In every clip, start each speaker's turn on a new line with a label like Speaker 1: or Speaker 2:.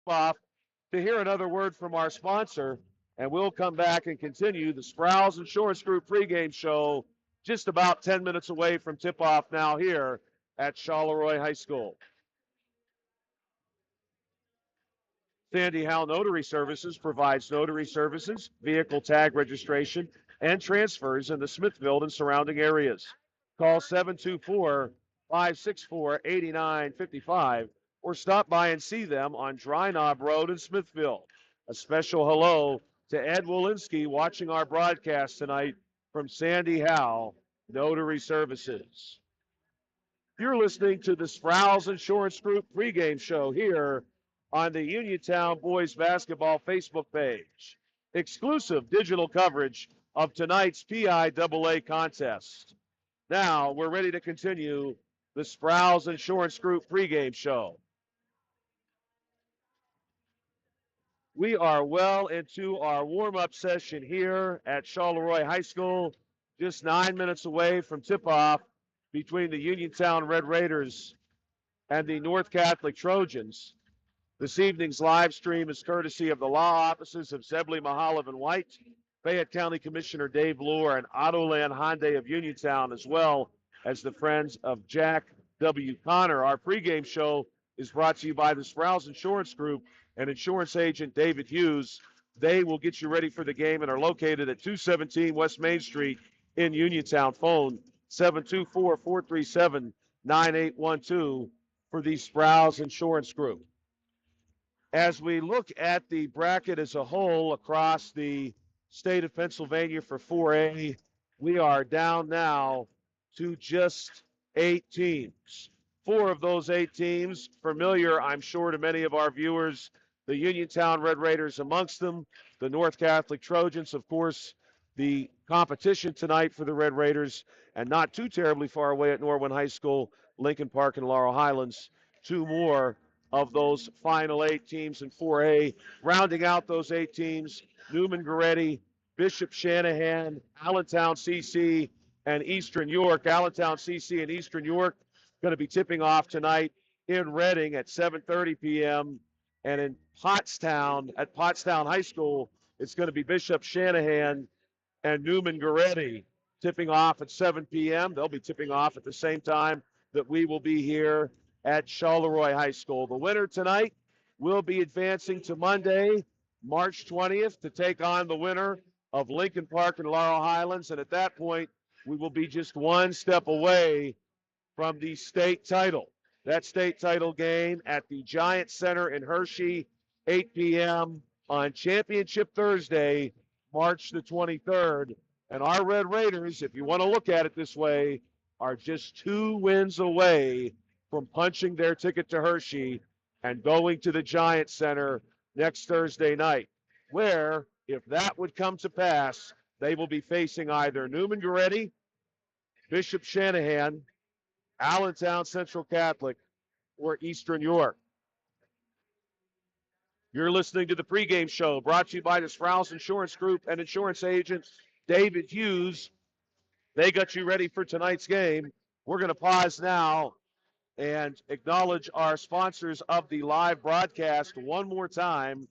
Speaker 1: off to hear another word from our sponsor, and we'll come back and continue the Sproul's Insurance Group pregame show just about 10 minutes away from tip-off now here at Charleroi High School. Sandy Howe Notary Services provides notary services, vehicle tag registration, and transfers in the Smithfield and surrounding areas. Call 724-564-8955 or stop by and see them on Dry Knob Road in Smithfield. A special hello to Ed Walensky watching our broadcast tonight from Sandy Howe Notary Services. You're listening to the Sproul's Insurance Group pregame show here on the Uniontown Boys Basketball Facebook page. Exclusive digital coverage of tonight's PIAA contest. Now we're ready to continue the Sproul's Insurance Group pregame show. We are well into our warm-up session here at Charleroi High School, just 9 minutes away from tip-off between the Uniontown Red Raiders and the North Catholic Trojans. This evening's live stream is courtesy of the law offices of Zebley, Mahalev, and White, Fayette County Commissioner Dave Lohr, and Autoland Hyundai of Uniontown, as well as the friends of Jack W. Connor. Our pregame show is brought to you by the Sproul's Insurance Group and insurance agent David Hughes. They will get you ready for the game and are located at 217 West Main Street in Uniontown. Phone 724-437-9812 for the Sproul's Insurance Group. As we look at the bracket as a whole across the state of Pennsylvania for 4A, we are down now to just 8 teams. 4 of those 8 teams, familiar, I'm sure, to many of our viewers, the Uniontown Red Raiders amongst them, the North Catholic Trojans, of course, the competition tonight for the Red Raiders, and not too terribly far away at Norwin High School, Lincoln Park, and Laurel Highlands, 2 more of those final 8 teams in 4A. Rounding out those 8 teams, Newman Goretti, Bishop Shanahan, Allentown CC, and Eastern York. Allentown CC and Eastern York going to be tipping off tonight in Reading at 7:30 p.m. And in Pottstown, at Pottstown High School, it's going to be Bishop Shanahan and Newman Goretti tipping off at 7 p.m. They'll be tipping off at the same time that we will be here at Charleroi High School. The winner tonight will be advancing to Monday, March 20th, to take on the winner of Lincoln Park and Laurel Highlands. And at that point, we will be just one step away from the state title. That state title game at the Giant Center in Hershey, 8 p.m. on Championship Thursday, March the 23rd. And our Red Raiders, if you want to look at it this way, are just 2 wins away from punching their ticket to Hershey and going to the Giant Center next Thursday night, where, if that would come to pass, they will be facing either Newman Goretti, Bishop Shanahan, Allentown Central Catholic, or Eastern York. You're listening to the pregame show brought to you by the Sproul's Insurance Group and insurance agent David Hughes. They got you ready for tonight's game. We're going to pause now and acknowledge our sponsors of the live broadcast one more time.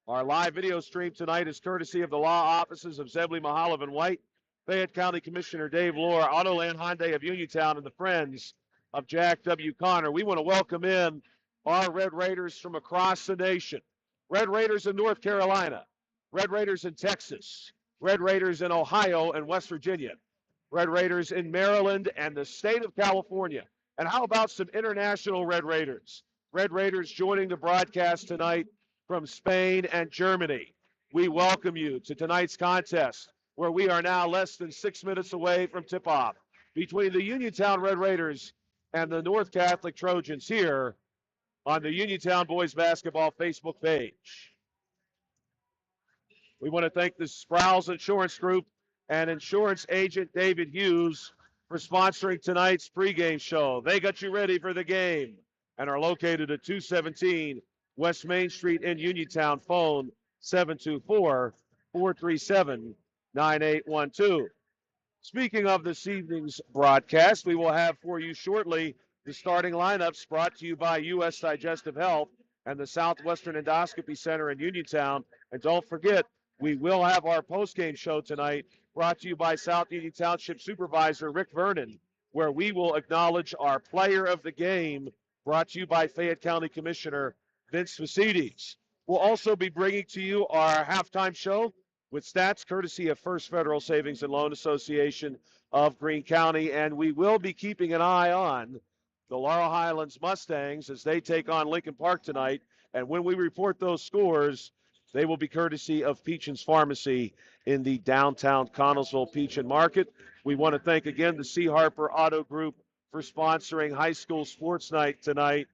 Speaker 1: Our live video stream tonight is courtesy of the law offices of Zebley, Mahalev, and White, Fayette County Commissioner Dave Lohr, Autoland Hyundai of Uniontown, and the friends of Jack W. Connor. We want to welcome in our Red Raiders from across the nation. Red Raiders in North Carolina, Red Raiders in Texas, Red Raiders in Ohio and West Virginia, Red Raiders in Maryland and the state of California. And how about some international Red Raiders? Red Raiders joining the broadcast tonight from Spain and Germany. We welcome you to tonight's contest, where we are now less than 6 minutes away from tip-off between the Uniontown Red Raiders and the North Catholic Trojans here on the Uniontown Boys Basketball Facebook page. We want to thank the Sproul's Insurance Group and insurance agent David Hughes for sponsoring tonight's pregame show. They got you ready for the game and are located at 217 West Main Street in Uniontown. Phone 724-437-9812. Speaking of this evening's broadcast, we will have for you shortly the starting lineups brought to you by U.S. Digestive Health. and the Southwestern Endoscopy Center in Uniontown. And don't forget, we will have our postgame show tonight, brought to you by South Union Township Supervisor Rick Vernon, where we will acknowledge our player of the game, brought to you by Fayette County Commissioner Vince Facides. We'll also be bringing to you our halftime show with stats courtesy of First Federal Savings and Loan Association of Greene County, and we will be keeping an eye on the Laurel Highlands Mustangs as they take on Lincoln Park tonight. And when we report those scores, they will be courtesy of Peachin's Pharmacy in the downtown Connellsville Peachin Market. We want to thank again the C. Harper Auto Group for sponsoring high school sports night tonight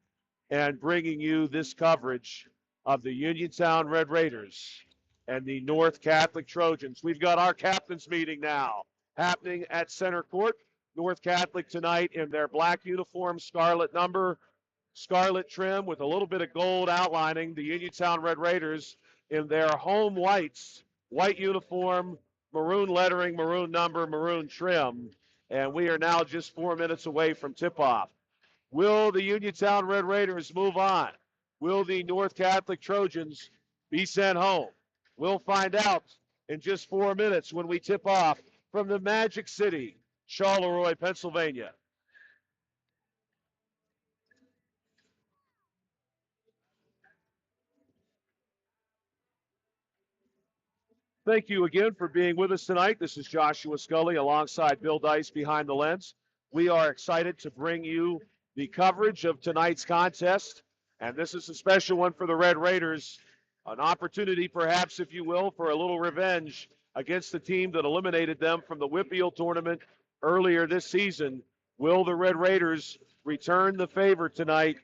Speaker 1: and bringing you this coverage of the Uniontown Red Raiders and the North Catholic Trojans. We've got our captains meeting now happening at center court. North Catholic tonight in their black uniform, scarlet number, scarlet trim with a little bit of gold outlining. The Uniontown Red Raiders in their home whites, white uniform, maroon lettering, maroon number, maroon trim. And we are now just 4 minutes away from tip-off. Will the Uniontown Red Raiders move on? Will the North Catholic Trojans be sent home? We'll find out in just 4 minutes when we tip off from the Magic City, Charleroi, Pennsylvania. Thank you again for being with us tonight. This is Joshua Scully alongside Bill Dice behind the lens. We are excited to bring you the coverage of tonight's contest, and this is a special one for the Red Raiders, an opportunity perhaps, if you will, for a little revenge against the team that eliminated them from the Whitfield tournament earlier this season. Will the Red Raiders return the favor tonight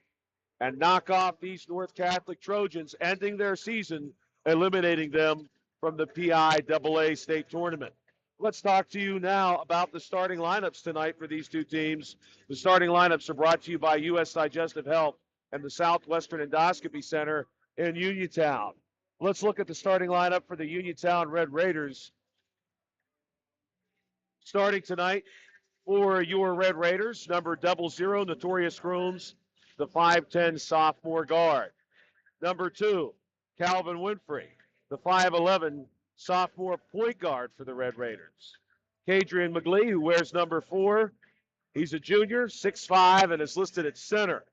Speaker 1: and knock off these North Catholic Trojans, ending their season, eliminating them from the PIAA state tournament? Let's talk to you now about the starting lineups tonight for these two teams. The starting lineups are brought to you by U.S. Digestive Health and the Southwestern Endoscopy Center in Uniontown. Let's look at the starting lineup for the Uniontown Red Raiders. Starting tonight for your Red Raiders, number 00, Notorious Grooms, the 5'10 sophomore guard. Number 2, Calvin Winfrey, the 5'11 sophomore point guard for the Red Raiders. Kadrian McGlee, who wears number 4, he's a junior, 6'5", and is listed at center.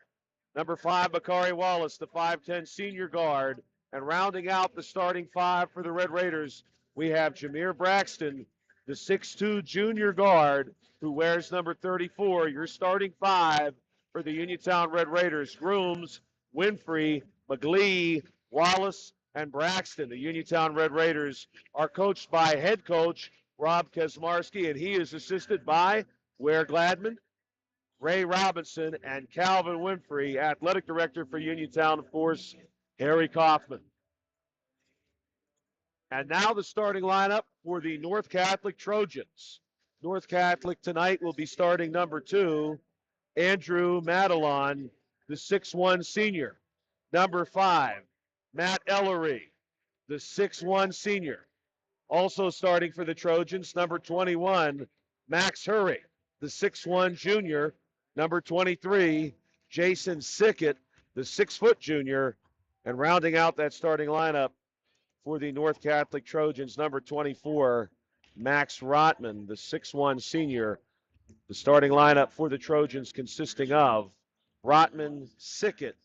Speaker 1: Number 5, Bakari Wallace, the 5'10 senior guard. And rounding out the starting 5 for the Red Raiders, we have Jameer Braxton, the 6'2 junior guard, who wears number 34. Your starting 5 for the Uniontown Red Raiders: Grooms, Winfrey, McGlee, Wallace, and Braxton. The Uniontown Red Raiders are coached by head coach Rob Kesmarski, and he is assisted by Ware Gladman, Ray Robinson, and Calvin Winfrey. Athletic director for Uniontown, of course, Harry Kaufman. And now the starting lineup for the North Catholic Trojans. North Catholic tonight will be starting number 2, Andrew Madelon, the 6'1 senior. Number 5, Matt Ellery, the 6'1 senior. Also starting for the Trojans, number 21, Max Hurry, the 6'1 junior. Number 23, Jason Sickett, the 6-foot junior. And rounding out that starting lineup for the North Catholic Trojans, number 24, Max Rotman, the 6'1 senior. The starting lineup for the Trojans consisting of Rotman, Sickett,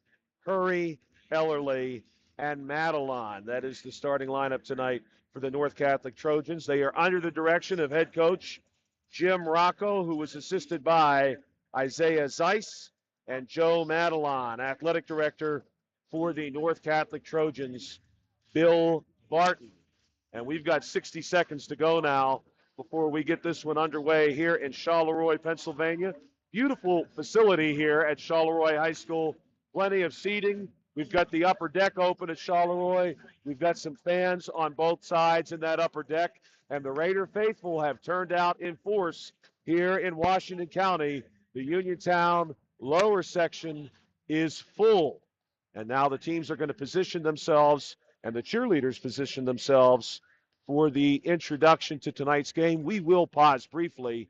Speaker 1: Hurry, Ellerly, and Madelon. That is the starting lineup tonight for the North Catholic Trojans. They are under the direction of head coach Jim Rocco, who was assisted by Isaiah Zeiss and Joe Madelon. Athletic director for the North Catholic Trojans, Bill Barton. And we've got 60 seconds to go now before we get this one underway here in Charleroi, Pennsylvania. Beautiful facility here at Charleroi High School. Plenty of seating. We've got the upper deck open at Charleroi. We've got some fans on both sides in that upper deck. And the Raider faithful have turned out in force here in Washington County. The Uniontown lower section is full. And now the teams are going to position themselves, and the cheerleaders position themselves for the introduction to tonight's game. We will pause briefly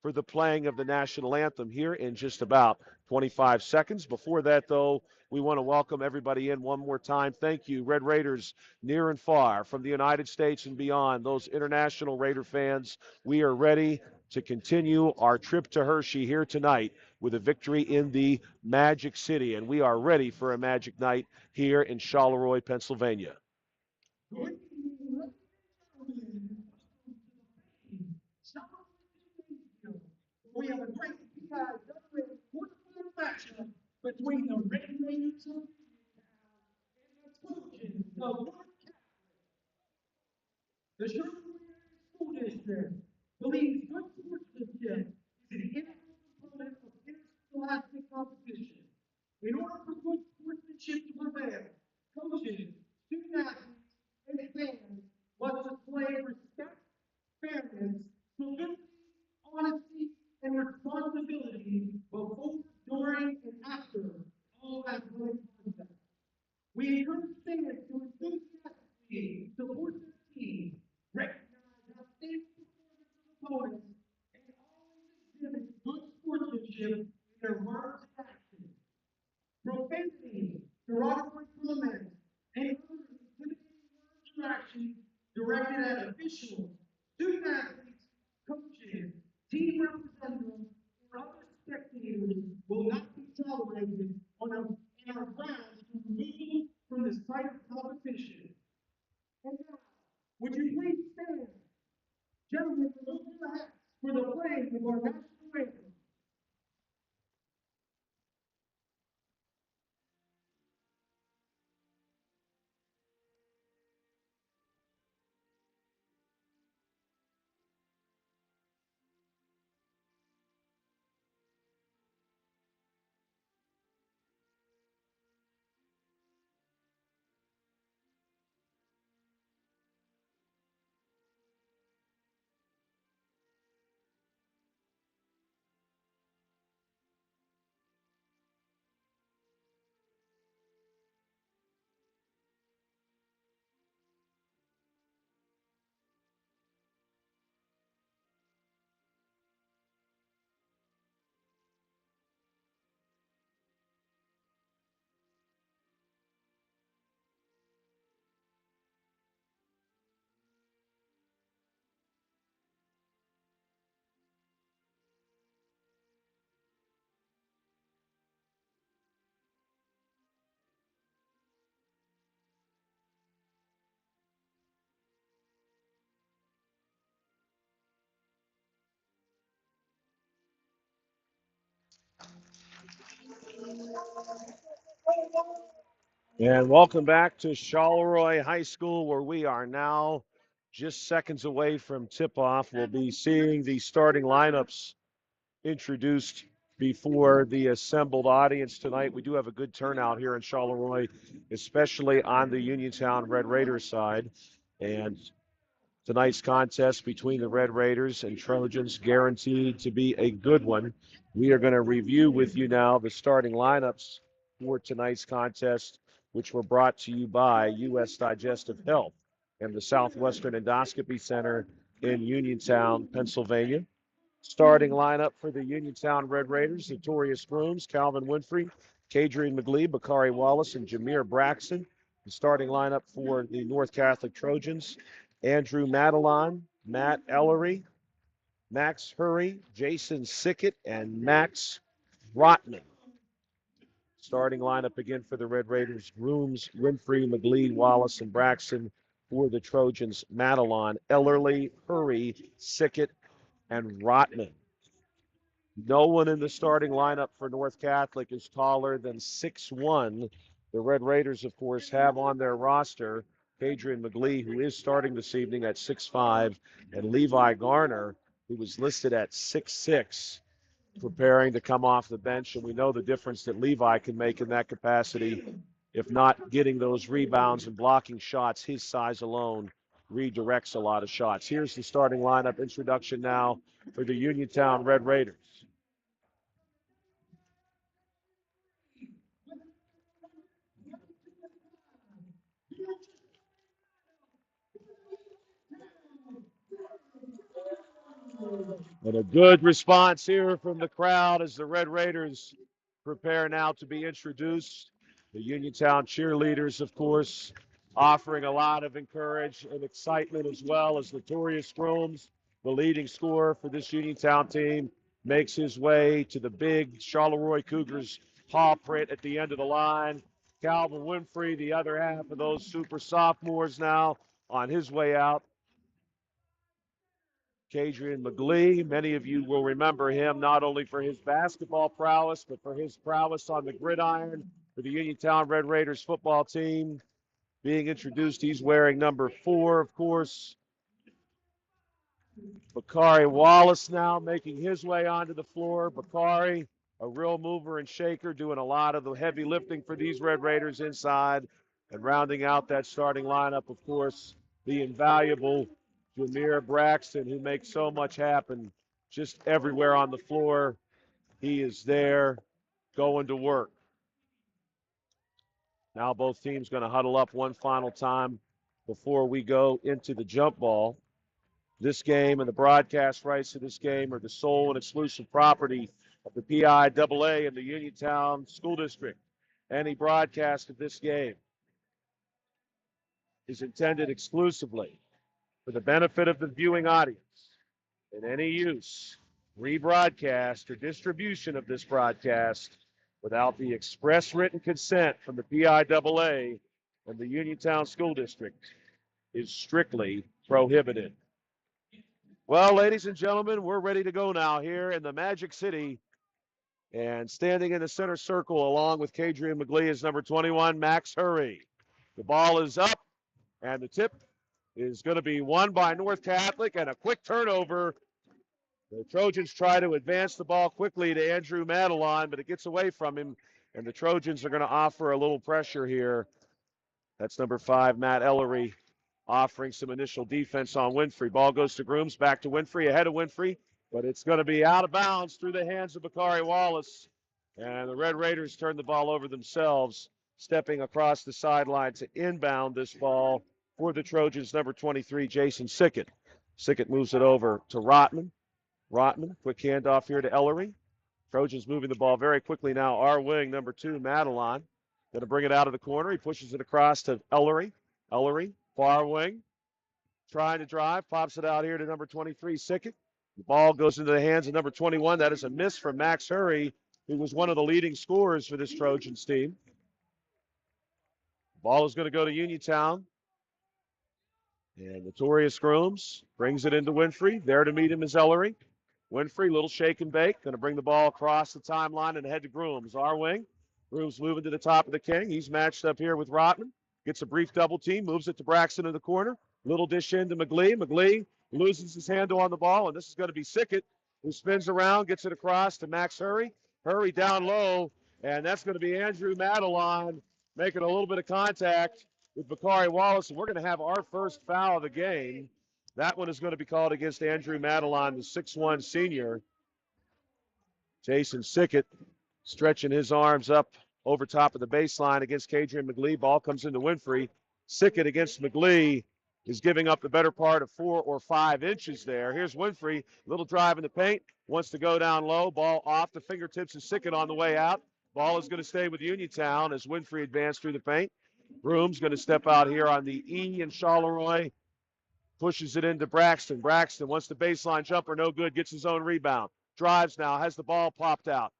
Speaker 1: for the playing of the national anthem here in just about 25 seconds. Before that, though, we want to welcome everybody in one more time. Thank you, Red Raiders near and far from the United States and beyond, those international Raider fans. We are ready to continue our trip to Hershey here tonight with a victory in the Magic City, and we are ready for a Magic night here in Charleroi, Pennsylvania. We have a great PIAA wonderful matchup between the Red Raiders of Uniontown and the Trojans of North Carolina. The Charleroi School District believes good sportsmanship is an integral component of interscholastic competition. In order for good sportsmanship to prevail, coaches, student athletes, and fans must display respect, fairness, civility, honesty, and responsibility before, during, and after all athletic contact. We encourage fans to enthusiastically support their team, recognize outstanding performance of opponents, and always exhibit good sportsmanship in their words and actions. Profanity, derogatory comments, and other intimidating words or actions directed at officials, student athletes, coaches, team representatives, or other spectators will not be tolerated on our grounds to removal from the site of competition. And now, would you please stand? Gentlemen, remove your hats for the playing of our national anthem. And welcome back to Charleroi High School, where we are now just seconds away from tip-off. We'll be seeing the starting lineups introduced before the assembled audience tonight. We do have a good turnout here in Charleroi, especially on the Uniontown Red Raiders side. And tonight's contest between the Red Raiders and Trojans guaranteed to be a good one. We are going to review with you now the starting lineups for tonight's contest, which were brought to you by U.S. Digestive Health and the Southwestern Endoscopy Center in Uniontown, Pennsylvania. Starting lineup for the Uniontown Red Raiders: Notorious Grooms, Calvin Winfrey, Kadrian McGlee, Bakari Wallace, and Jameer Braxton. The starting lineup for the North Catholic Trojans: Andrew Madelon, Matt Ellery, Max Hurry, Jason Sickett, and Max Rotman. Starting lineup again for the Red Raiders: Grooms, Winfrey, McGlee, Wallace, and Braxton. For the Trojans: Madelon, Ellery, Hurry, Sickett, and Rotman. No one in the starting lineup for North Catholic is taller than 6'1". The Red Raiders, of course, have on their roster Adrian McGlee, who is starting this evening at 6'5", and Levi Garner, who was listed at 6'6", preparing to come off the bench. And we know the difference that Levi can make in that capacity, if not getting those rebounds and blocking shots. His size alone redirects a lot of shots. Here's the starting lineup introduction now for the Uniontown Red Raiders. And a good response here from the crowd as the Red Raiders prepare now to be introduced. The Uniontown cheerleaders, of course, offering a lot of encouragement and excitement, as well as Notorious Grooms, the leading scorer for this Uniontown team, makes his way to the big Charleroi Cougars paw print at the end of the line. Calvin Winfrey, the other half of those super sophomores, now on his way out. Kadrian McGlee, many of you will remember him not only for his basketball prowess, but for his prowess on the gridiron for the Uniontown Red Raiders football team. Being introduced, he's wearing number 4, of course. Bakari Wallace now making his way onto the floor. Bakari, a real mover and shaker, doing a lot of the heavy lifting for these Red Raiders inside. And rounding out that starting lineup, of course, the invaluable Jameer Braxton, who makes so much happen just everywhere on the floor. He is there going to work. Now both teams going to huddle up one final time before we go into the jump ball. This game and the broadcast rights to this game are the sole and exclusive property of the PIAA and the Uniontown School District. Any broadcast of this game is intended exclusively for the benefit of the viewing audience, and any use, rebroadcast, or distribution of this broadcast without the express written consent from the PIAA and the Uniontown School District is strictly prohibited. Well, ladies and gentlemen, we're ready to go now here in the Magic City. And standing in the center circle along with Kadrian McGlee is number 21, Max Hurry. The ball is up, and the tip is going to be won by North Catholic, and a quick turnover. The Trojans try to advance the ball quickly to Andrew Madelon, but it gets away from him, and the Trojans are going to offer a little pressure here. That's number 5, Matt Ellery, offering some initial defense on Winfrey. Ball goes to Grooms, back to Winfrey, ahead of Winfrey, but it's going to be out of bounds through the hands of Bakari Wallace. And the Red Raiders turn the ball over themselves, stepping across the sideline to inbound this ball for the Trojans, number 23, Jason Sickett. Sickett moves it over to Rotman. Rotman, quick handoff here to Ellery. Trojans moving the ball very quickly now. Our wing, number 2, Madelon. Going to bring it out of the corner. He pushes it across to Ellery. Ellery, far wing, trying to drive, pops it out here to number 23, Sickett. The ball goes into the hands of number 21. That is a miss from Max Hurry, who was one of the leading scorers for this Trojans team. The ball is going to go to Uniontown. And Notorious Grooms brings it into Winfrey. There to meet him is Ellery. Winfrey, little shake and bake, going to bring the ball across the timeline and head to Grooms. Our wing. Grooms moving to the top of the king. He's matched up here with Rotman. Gets a brief double team, moves it to Braxton in the corner. Little dish into McGlee. McGlee loses his handle on the ball, and this is going to be Sickett, who spins around, gets it across to Max Hurry. Hurry down low, and that's going to be Andrew Madelon making a little bit of contact with Bakari Wallace, and we're going to have our first foul of the game. That one is going to be called against Andrew Madelon, the 6'1 senior. Jason Sickett stretching his arms up over top of the baseline against Kadrian McGlee. Ball comes into Winfrey. Sickett against McGlee is giving up the better part of 4 or 5 inches there. Here's Winfrey, little drive in the paint, wants to go down low. Ball off the fingertips of Sickett on the way out. Ball is going to stay with Uniontown as Winfrey advances through the paint. Broom's going to step out here on the E in Charleroi. Pushes it into Braxton. Braxton wants the baseline jumper, no good, gets his own rebound. Drives now, has the ball popped out.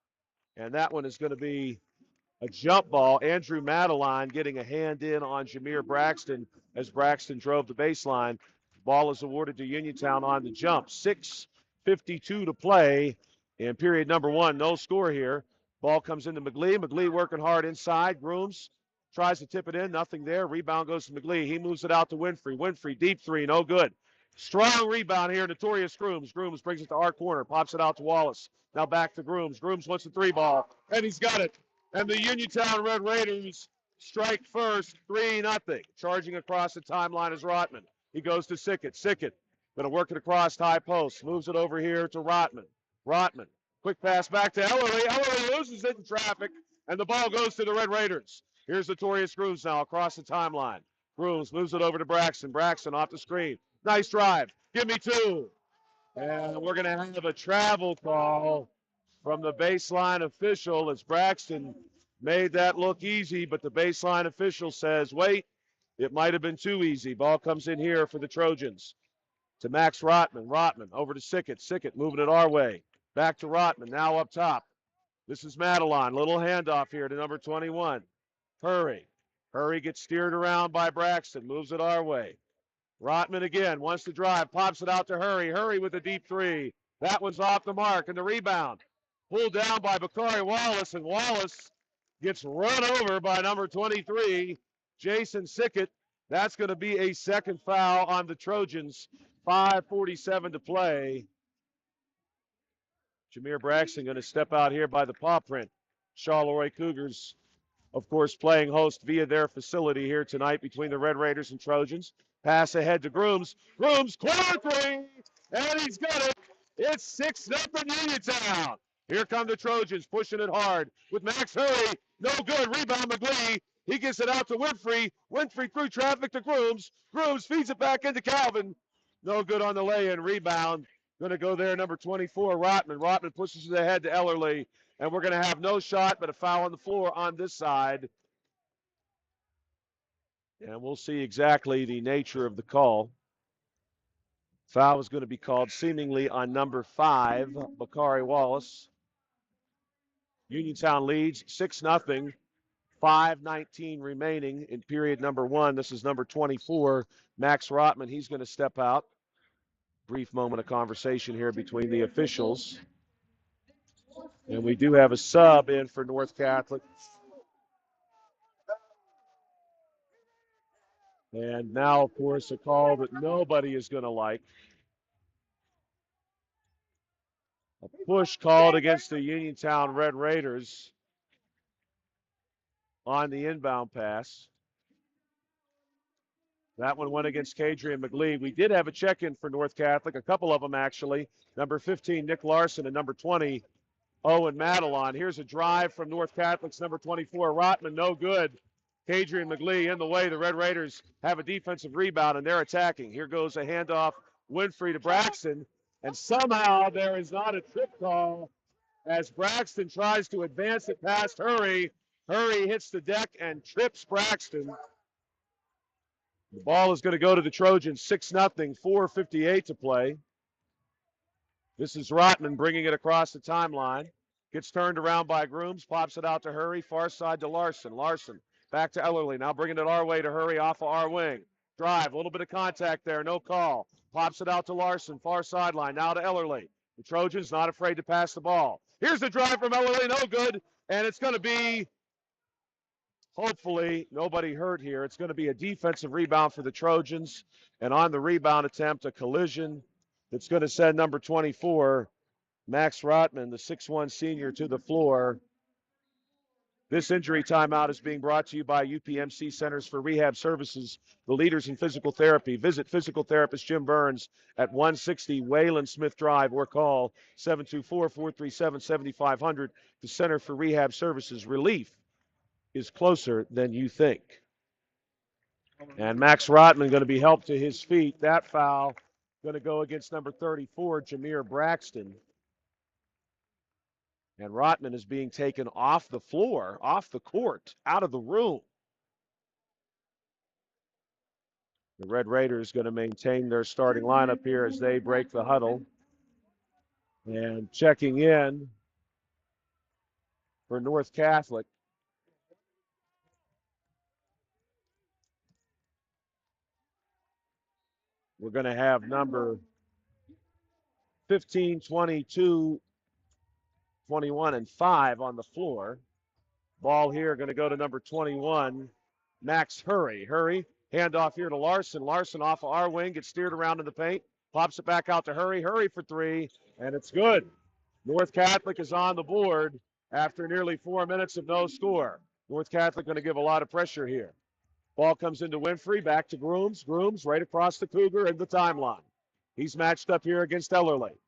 Speaker 1: And that one is going to be a jump ball. Andrew Madelon getting a hand in on Jameer Braxton as Braxton drove the baseline. Ball is awarded to Uniontown on the jump. 6:52 to play in period number 1. No score here. Ball comes into McGlee. McGlee working hard inside. Grooms tries to tip it in. Nothing there. Rebound goes to McGlee. He moves it out to Winfrey. Winfrey, deep three. No good. Strong rebound here. Notorious Grooms. Grooms brings it to our corner. Pops it out to Wallace. Now back to Grooms. Grooms wants the 3 ball. And he's got it. And the Uniontown Red Raiders strike first, 3-0. Charging across the timeline is Rotman. He goes to Sickett. Sickett going to work it across high post. Moves it over here to Rotman. Rotman. Quick pass back to Ellery. Ellery loses it in traffic, and the ball goes to the Red Raiders. Here's Notorious Grooms now across the timeline. Grooms moves it over to Braxton. Braxton off the screen. Nice drive. Give me 2. And we're going to have a travel call from the baseline official as Braxton made that look easy, but the baseline official says, wait, it might have been too easy. Ball comes in here for the Trojans to Max Rotman. Rotman over to Sickett. Sickett moving it our way. Back to Rotman, now up top. This is Madelon. Little handoff here to number 21. Hurry. Hurry gets steered around by Braxton. Moves it our way. Rotman again wants to drive. Pops it out to Hurry. Hurry with a deep three. That one's off the mark. And the rebound. Pulled down by Bakari Wallace. And Wallace gets run over by number 23, Jason Sickett. That's going to be a second foul on the Trojans. 5:47 to play. Jameer Braxton going to step out here by the paw print. Charleroi Cougars, of course, playing host via their facility here tonight between the Red Raiders and Trojans. Pass ahead to Grooms. Grooms, corner three, and he's got it. It's 6-0 Uniontown. Here come the Trojans pushing it hard with Max Hurry. No good. Rebound McGlee. He gets it out to Winfrey. Winfrey through traffic to Grooms. Grooms feeds it back into Calvin. No good on the lay-in. Rebound. Going to go there, number 24, Rotman. Rotman pushes it ahead to Ellerly. And we're going to have no shot but a foul on the floor on this side. And we'll see exactly the nature of the call. Foul is going to be called seemingly on number 5, Bakari Wallace. Uniontown leads 6-0. 5:19 remaining in period number 1. This is number 24, Max Rotman. He's going to step out. Brief moment of conversation here between the officials. And we do have a sub in for North Catholic. And now, of course, a call that nobody is going to like. A push called against the Uniontown Red Raiders on the inbound pass. That one went against Kadrian McGlee. We did have a check-in for North Catholic, a couple of them actually. Number 15, Nick Larson, and number 20, Owen Madelon. Here's a drive from North Catholic's number 24, Rotman, no good. Kadrian McGlee in the way. The Red Raiders have a defensive rebound, and they're attacking. Here goes a handoff, Winfrey to Braxton, and somehow there is not a trip call as Braxton tries to advance it past Hurry. Hurry hits the deck and trips Braxton. The ball is going to go to the Trojans, 6-0, 4:58 to play. This is Rotman bringing it across the timeline. Gets turned around by Grooms, pops it out to Hurry, far side to Larson. Larson back to Ellerly, now bringing it our way to Hurry off of our wing. Drive, a little bit of contact there, no call. Pops it out to Larson, far sideline, now to Ellerly. The Trojans not afraid to pass the ball. Here's the drive from Ellerly, no good, and it's going to be, hopefully, nobody hurt here. It's going to be a defensive rebound for the Trojans, and on the rebound attempt, a collision that's going to send number 24, Max Rotman, the 6'1 senior, to the floor. This injury timeout is being brought to you by UPMC Centers for Rehab Services, the leaders in physical therapy. Visit physical therapist Jim Burns at 160 Wayland Smith Drive or call 724-437-7500. The Center for Rehab Services. Relief is closer than you think. And Max Rotman going to be helped to his feet. That foul going to go against number 34, Jameer Braxton. And Rotman is being taken off the floor, off the court, out of the room. The Red Raiders going to maintain their starting lineup here as they break the huddle. And checking in for North Catholic, we're going to have number 15, 22, 21, and 5 on the floor. Ball here going to go to number 21, Max Hurry. Hurry, handoff here to Larson. Larson off of our wing, gets steered around in the paint, pops it back out to Hurry. Hurry for 3, and it's good. North Catholic is on the board after nearly 4 minutes of no score. North Catholic going to give a lot of pressure here. Ball comes into Winfrey, back to Grooms. Grooms right across the Cougar and the timeline. He's matched up here against Ellerly.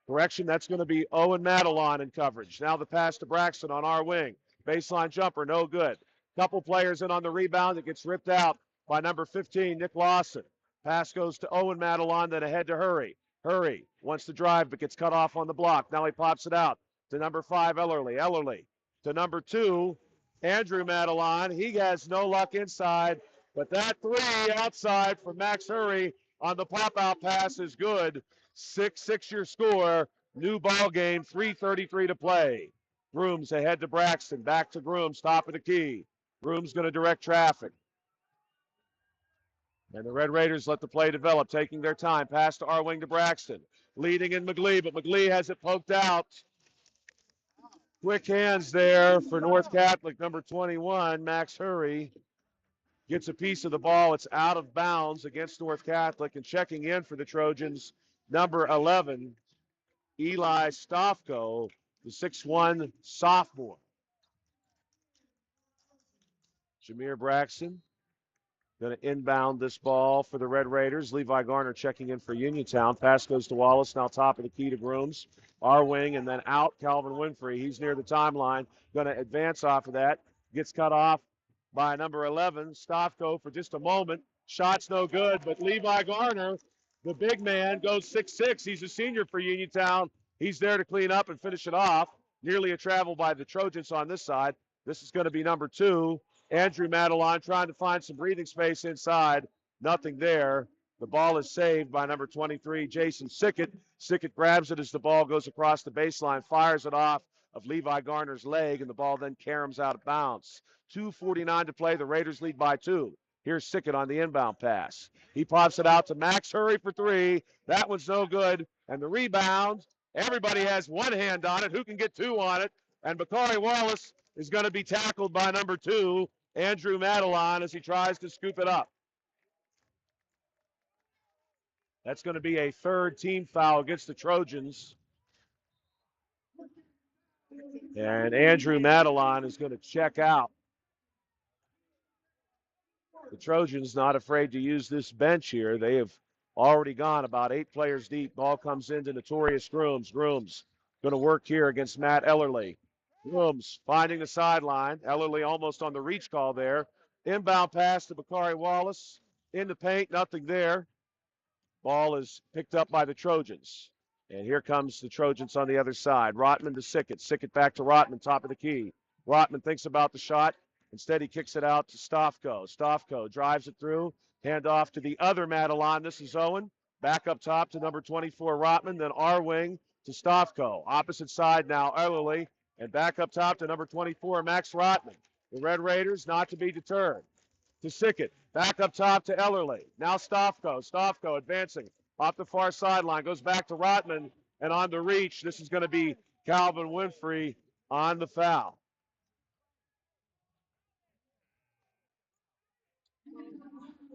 Speaker 1: Correction, that's going to be Owen Madelon in coverage. Now the pass to Braxton on our wing. Baseline jumper, no good. Couple players in on the rebound. It gets ripped out by number 15, Nick Lawson. Pass goes to Owen Madelon, then ahead to Hurry. Hurry wants to drive but gets cut off on the block. Now he pops it out to number 5, Ellerly. Ellerly to number 2, Andrew Madelon. He has no luck inside, but that 3 outside from Max Hurry on the pop-out pass is good. 6-6 your score. New ball game, 3:33 to play. Grooms ahead to Braxton. Back to Grooms, top of the key. Grooms going to direct traffic. And the Red Raiders let the play develop, taking their time. Pass to our wing to Braxton. Leading in McGlee, but McGlee has it poked out. Quick hands there for North Catholic, number 21, Max Hurry. Gets a piece of the ball. It's out of bounds against North Catholic. And checking in for the Trojans, number 11, Eli Stofko, the 6'1 sophomore. Jameer Braxton going to inbound this ball for the Red Raiders. Levi Garner checking in for Uniontown. Pass goes to Wallace, now top of the key to Grooms. Our wing, and then out, Calvin Winfrey. He's near the timeline. Going to advance off of that. Gets cut off by number 11, Stofko, for just a moment. Shot's no good, but Levi Garner, the big man, goes 6'6". He's a senior for Uniontown. He's there to clean up and finish it off. Nearly a travel by the Trojans on this side. This is going to be number 2, Andrew Madelon, trying to find some breathing space inside. Nothing there. The ball is saved by number 23, Jason Sickett. Sickett grabs it as the ball goes across the baseline, fires it off of Levi Garner's leg, and the ball then caroms out of bounds. 2:49 to play. The Raiders lead by 2. Here's Sickett on the inbound pass. He pops it out to Max Hurry for 3. That one's no good. And the rebound, everybody has one hand on it. Who can get 2 on it? And Bakari Wallace is going to be tackled by number 2, Andrew Madelon, as he tries to scoop it up. That's going to be a 3rd team foul against the Trojans. And Andrew Madelon is going to check out. The Trojans not afraid to use this bench here. They have already gone about 8 players deep. Ball comes into Notorious Grooms. Grooms going to work here against Matt Ellerly. Grooms finding the sideline. Ellerly almost on the reach call there. Inbound pass to Bakari Wallace. In the paint, nothing there. Ball is picked up by the Trojans. And here comes the Trojans on the other side. Rotman to Sickett. Sickett back to Rotman, top of the key. Rotman thinks about the shot. Instead, he kicks it out to Stofko. Stofko drives it through. Hand off to the other Madelon. This is Owen. Back up top to number 24, Rotman. Then our wing to Stofko. Opposite side now, Ellerly. And back up top to number 24, Max Rotman. The Red Raiders not to be deterred. To Sickett. Back up top to Ellerly. Now Stofko. Stofko advancing off the far sideline. Goes back to Rotman. And on the reach, this is going to be Calvin Winfrey on the foul.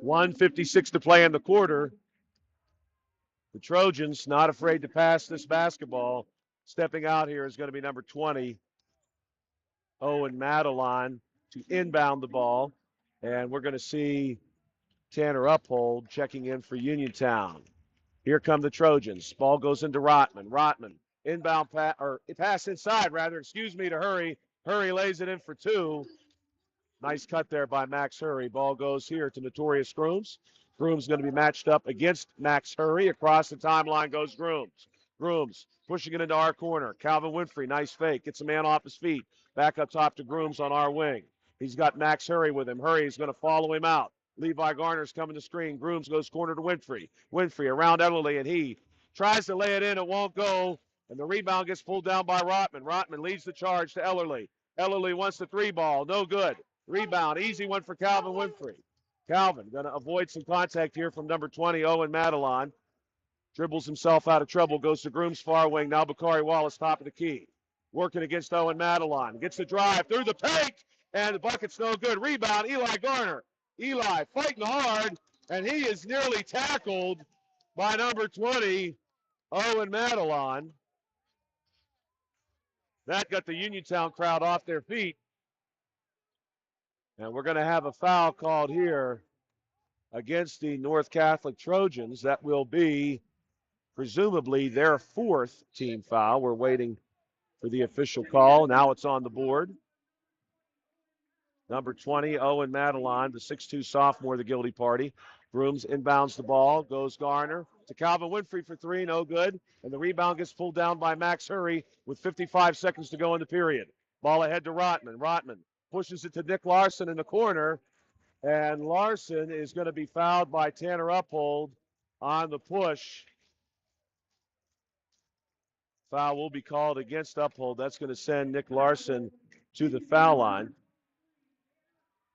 Speaker 1: .156 to play in the quarter. The Trojans not afraid to pass this basketball. Stepping out here is going to be number 20, Owen Madelon, to inbound the ball. And we're going to see Tanner Uphold checking in for Uniontown. Here come the Trojans. Ball goes into Rotman. Rotman, inbound pass, or pass inside rather, to Hurry. Hurry lays it in for 2. Nice cut there by Max Hurry. Ball goes here to Notorious Grooms. Grooms going to be matched up against Max Hurry. Across the timeline goes Grooms. Grooms pushing it into our corner. Calvin Winfrey, nice fake. Gets a man off his feet. Back up top to Grooms on our wing. He's got Max Hurry with him. Hurry is going to follow him out. Levi Garner's coming to screen. Grooms goes corner to Winfrey. Winfrey around Ellerly, and he tries to lay it in. It won't go. And the rebound gets pulled down by Rotman. Rotman leads the charge to Ellerly. Ellerly wants the 3 ball. No good. Rebound, easy one for Calvin Winfrey. Calvin going to avoid some contact here from number 20, Owen Madelon. Dribbles himself out of trouble, goes to Grooms' far wing. Now Bakari Wallace, top of the key. Working against Owen Madelon. Gets the drive through the paint, and the bucket's no good. Rebound, Eli Garner. Eli fighting hard, and he is nearly tackled by number 20, Owen Madelon. That got the Uniontown crowd off their feet. And we're going to have a foul called here against the North Catholic Trojans. That will be presumably their 4th team foul. We're waiting for the official call. Now it's on the board. Number 20, Owen Madelon, the 6'2 sophomore, the guilty party. Grooms inbounds the ball, goes Garner to Calvin Winfrey for three, no good. And the rebound gets pulled down by Max Hurry with 55 seconds to go in the period. Ball ahead to Rotman. Rotman pushes it to Nick Larson in the corner. And Larson is going to be fouled by Tanner Uphold on the push. Foul will be called against Uphold. That's going to send Nick Larson to the foul line.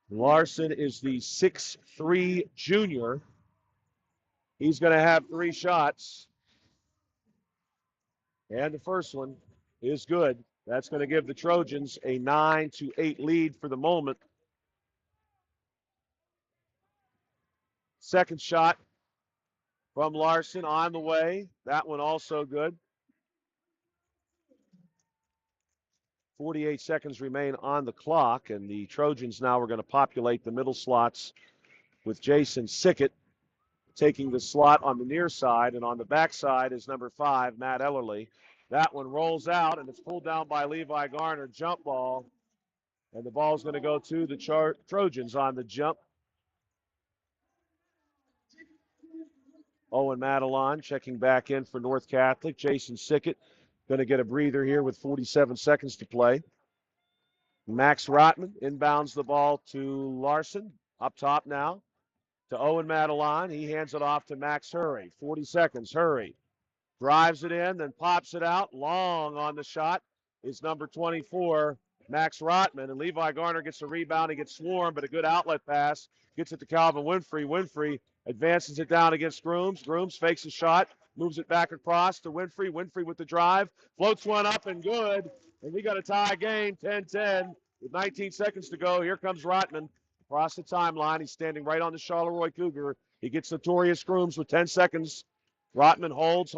Speaker 1: Larson is the 6'3 junior. He's going to have three shots. And the first one is good. That's going to give the Trojans a 9-8 lead for the moment. Second shot from Larson on the way. That one also good. 48 seconds remain on the clock, and the Trojans now are going to populate the middle slots with Jason Sickett taking the slot on the near side, and on the back side is number 5, Matt Ellerly. That one rolls out, and it's pulled down by Levi Garner. Jump ball, and the ball's going to go to the Trojans on the jump. Owen Madelon checking back in for North Catholic. Jason Sickett going to get a breather here with 47 seconds to play. Max Rotman inbounds the ball to Larson. Up top now to Owen Madelon. He hands it off to Max Hurry. 40 seconds. Hurry drives it in, then pops it out. Long on the shot is number 24, Max Rotman. And Levi Garner gets a rebound. He gets swarmed, but a good outlet pass. Gets it to Calvin Winfrey. Winfrey advances it down against Grooms. Grooms fakes a shot, moves it back across to Winfrey. Winfrey with the drive. Floats one up and good. And we got a tie game, 10-10 with 19 seconds to go. Here comes Rotman across the timeline. He's standing right on the Charleroi Cougar. He gets Notorious Grooms with 10 seconds. Rotman holds,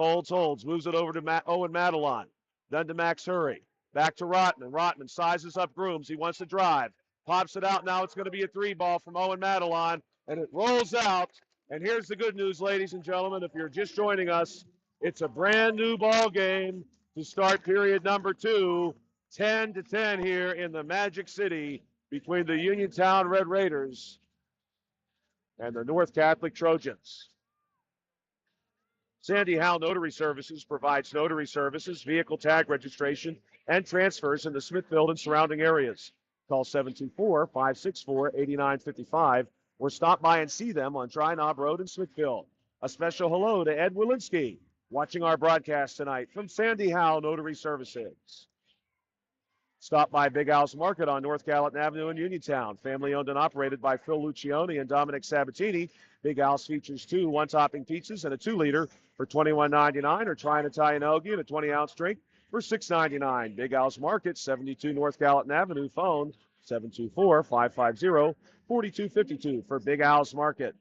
Speaker 1: moves it over to Owen Madelon. Then to Max Hurry. Back to Rotman. Rotman sizes up Grooms. He wants to drive. Pops it out. Now it's going to be a three ball from Owen Madelon. And it rolls out. And here's the good news, ladies and gentlemen. If you're just joining us, it's a brand new ball game to start period number 2. 10-10 here in the Magic City between the Uniontown Red Raiders and the North Catholic Trojans. Sandy Howe Notary Services provides notary services, vehicle tag registration, and transfers in the Smithfield and surrounding areas. Call 724-564-8955 or stop by and see them on Tri-Knob Road in Smithfield. A special hello to Ed Walensky, watching our broadcast tonight from Sandy Howe Notary Services. Stop by Big Al's Market on North Gallatin Avenue in Uniontown. Family owned and operated by Phil Lucioni and Dominic Sabatini. Big Al's features 2 one-topping pizzas and a 2-liter for $21.99, or try an Italian hoagie and a 20-ounce drink for $6.99. Big Al's Market, 72 North Gallatin Avenue. Phone 724-550-4252 for Big Al's Market.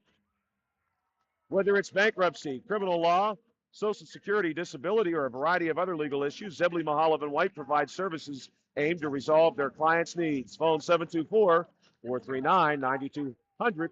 Speaker 1: Whether it's bankruptcy, criminal law, Social Security, disability, or a variety of other legal issues, Zebley, Mahalev & White provides services aimed to resolve their clients' needs. Phone 724-439-9200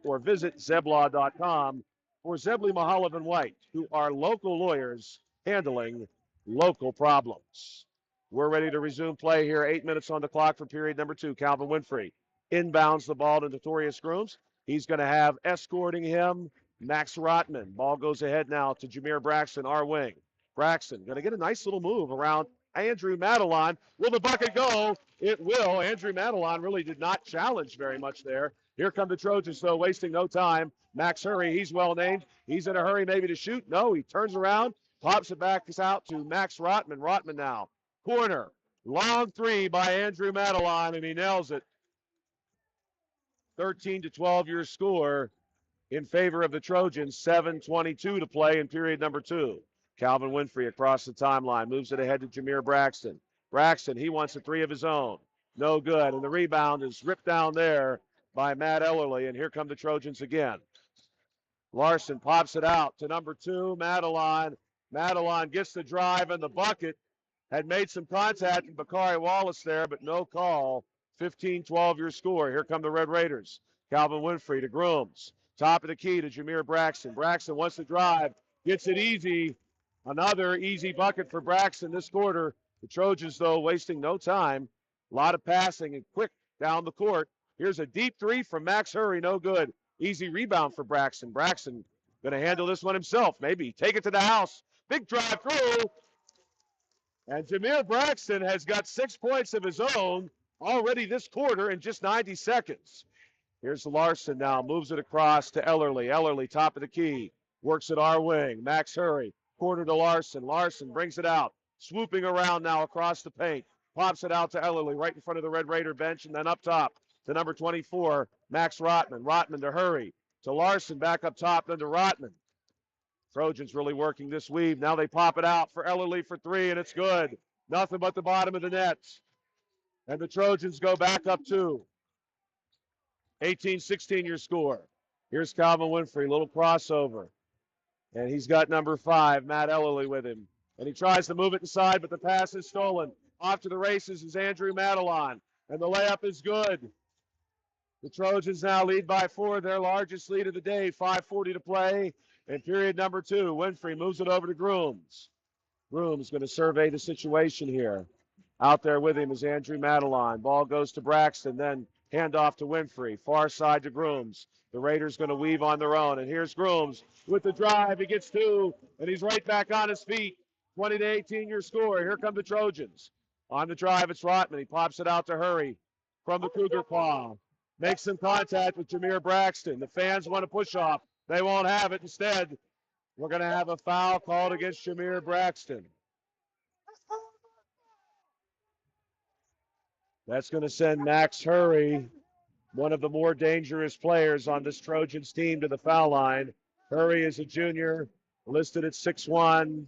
Speaker 1: or visit zeblaw.com for Zebley, Mahalev & White, who are local lawyers handling local problems. We're ready to resume play here. 8 minutes on the clock for period number 2. Calvin Winfrey inbounds the ball to Notorious Grooms. He's going to have escorting him Max Rotman. Ball goes ahead now to Jameer Braxton, our wing. Braxton going to get a nice little move around Andrew Madelon. Will the bucket go? It will. Andrew Madelon really did not challenge very much there. Here come the Trojans, though, wasting no time. Max Hurry, he's well named. He's in a hurry maybe to shoot. No, he turns around, pops it back out to Max Rotman. Rotman now. Corner. Long three by Andrew Madelon, and he nails it. 13-12 your score in favor of the Trojans. 7:22 to play in period number 2. Calvin Winfrey across the timeline, moves it ahead to Jameer Braxton. Braxton, he wants a three of his own. No good, and the rebound is ripped down there by Matt Ellerly, and here come the Trojans again. Larson pops it out to number 2, Madelon. Madelon gets the drive and the bucket. Had made some contact with Bakari Wallace there, but no call. 15-12 your score. Here come the Red Raiders. Calvin Winfrey to Grooms. Top of the key to Jameer Braxton. Braxton wants to drive. Gets it easy. Another easy bucket for Braxton this quarter. The Trojans, though, wasting no time. A lot of passing and quick down the court. Here's a deep three from Max Hurry. No good. Easy rebound for Braxton. Braxton going to handle this one himself. Maybe take it to the house. Big drive through. And Jameer Braxton has got 6 points of his own already this quarter in just 90 seconds. Here's Larson now. Moves it across to Ellerly. Ellerly, top of the key. Works it our wing. Max Hurry. Corner to Larson. Larson brings it out. Swooping around now across the paint. Pops it out to Ellerly right in front of the Red Raider bench, and then up top to number 24, Max Rotman. Rotman to Hurry. To Larson, back up top, then to Rotman. Trojans really working this weave. Now they pop it out for Ellerly for three, and it's good. Nothing but the bottom of the net. And the Trojans go back up two. 18-16 your score. Here's Calvin Winfrey, little crossover. And he's got number 5, Matt Ellerly, with him. And he tries to move it inside, but the pass is stolen. Off to the races is Andrew Madelon. And the layup is good. The Trojans now lead by 4, their largest lead of the day. 5:40 to play in period number 2. Winfrey moves it over to Grooms. Grooms going to survey the situation here. Out there with him is Andrew Madelon. Ball goes to Braxton, then handoff to Winfrey. Far side to Grooms. The Raiders going to weave on their own. And here's Grooms with the drive. He gets 2, and he's right back on his feet. 20-18 your score. Here come the Trojans. On the drive, it's Rotman. He pops it out to Hurry from the Cougar Claw. Makes some contact with Jameer Braxton. The fans want to push off. They won't have it. Instead, we're going to have a foul called against Jameer Braxton. That's going to send Max Hurry, one of the more dangerous players on this Trojans team, to the foul line. Hurry is a junior, listed at 6'1",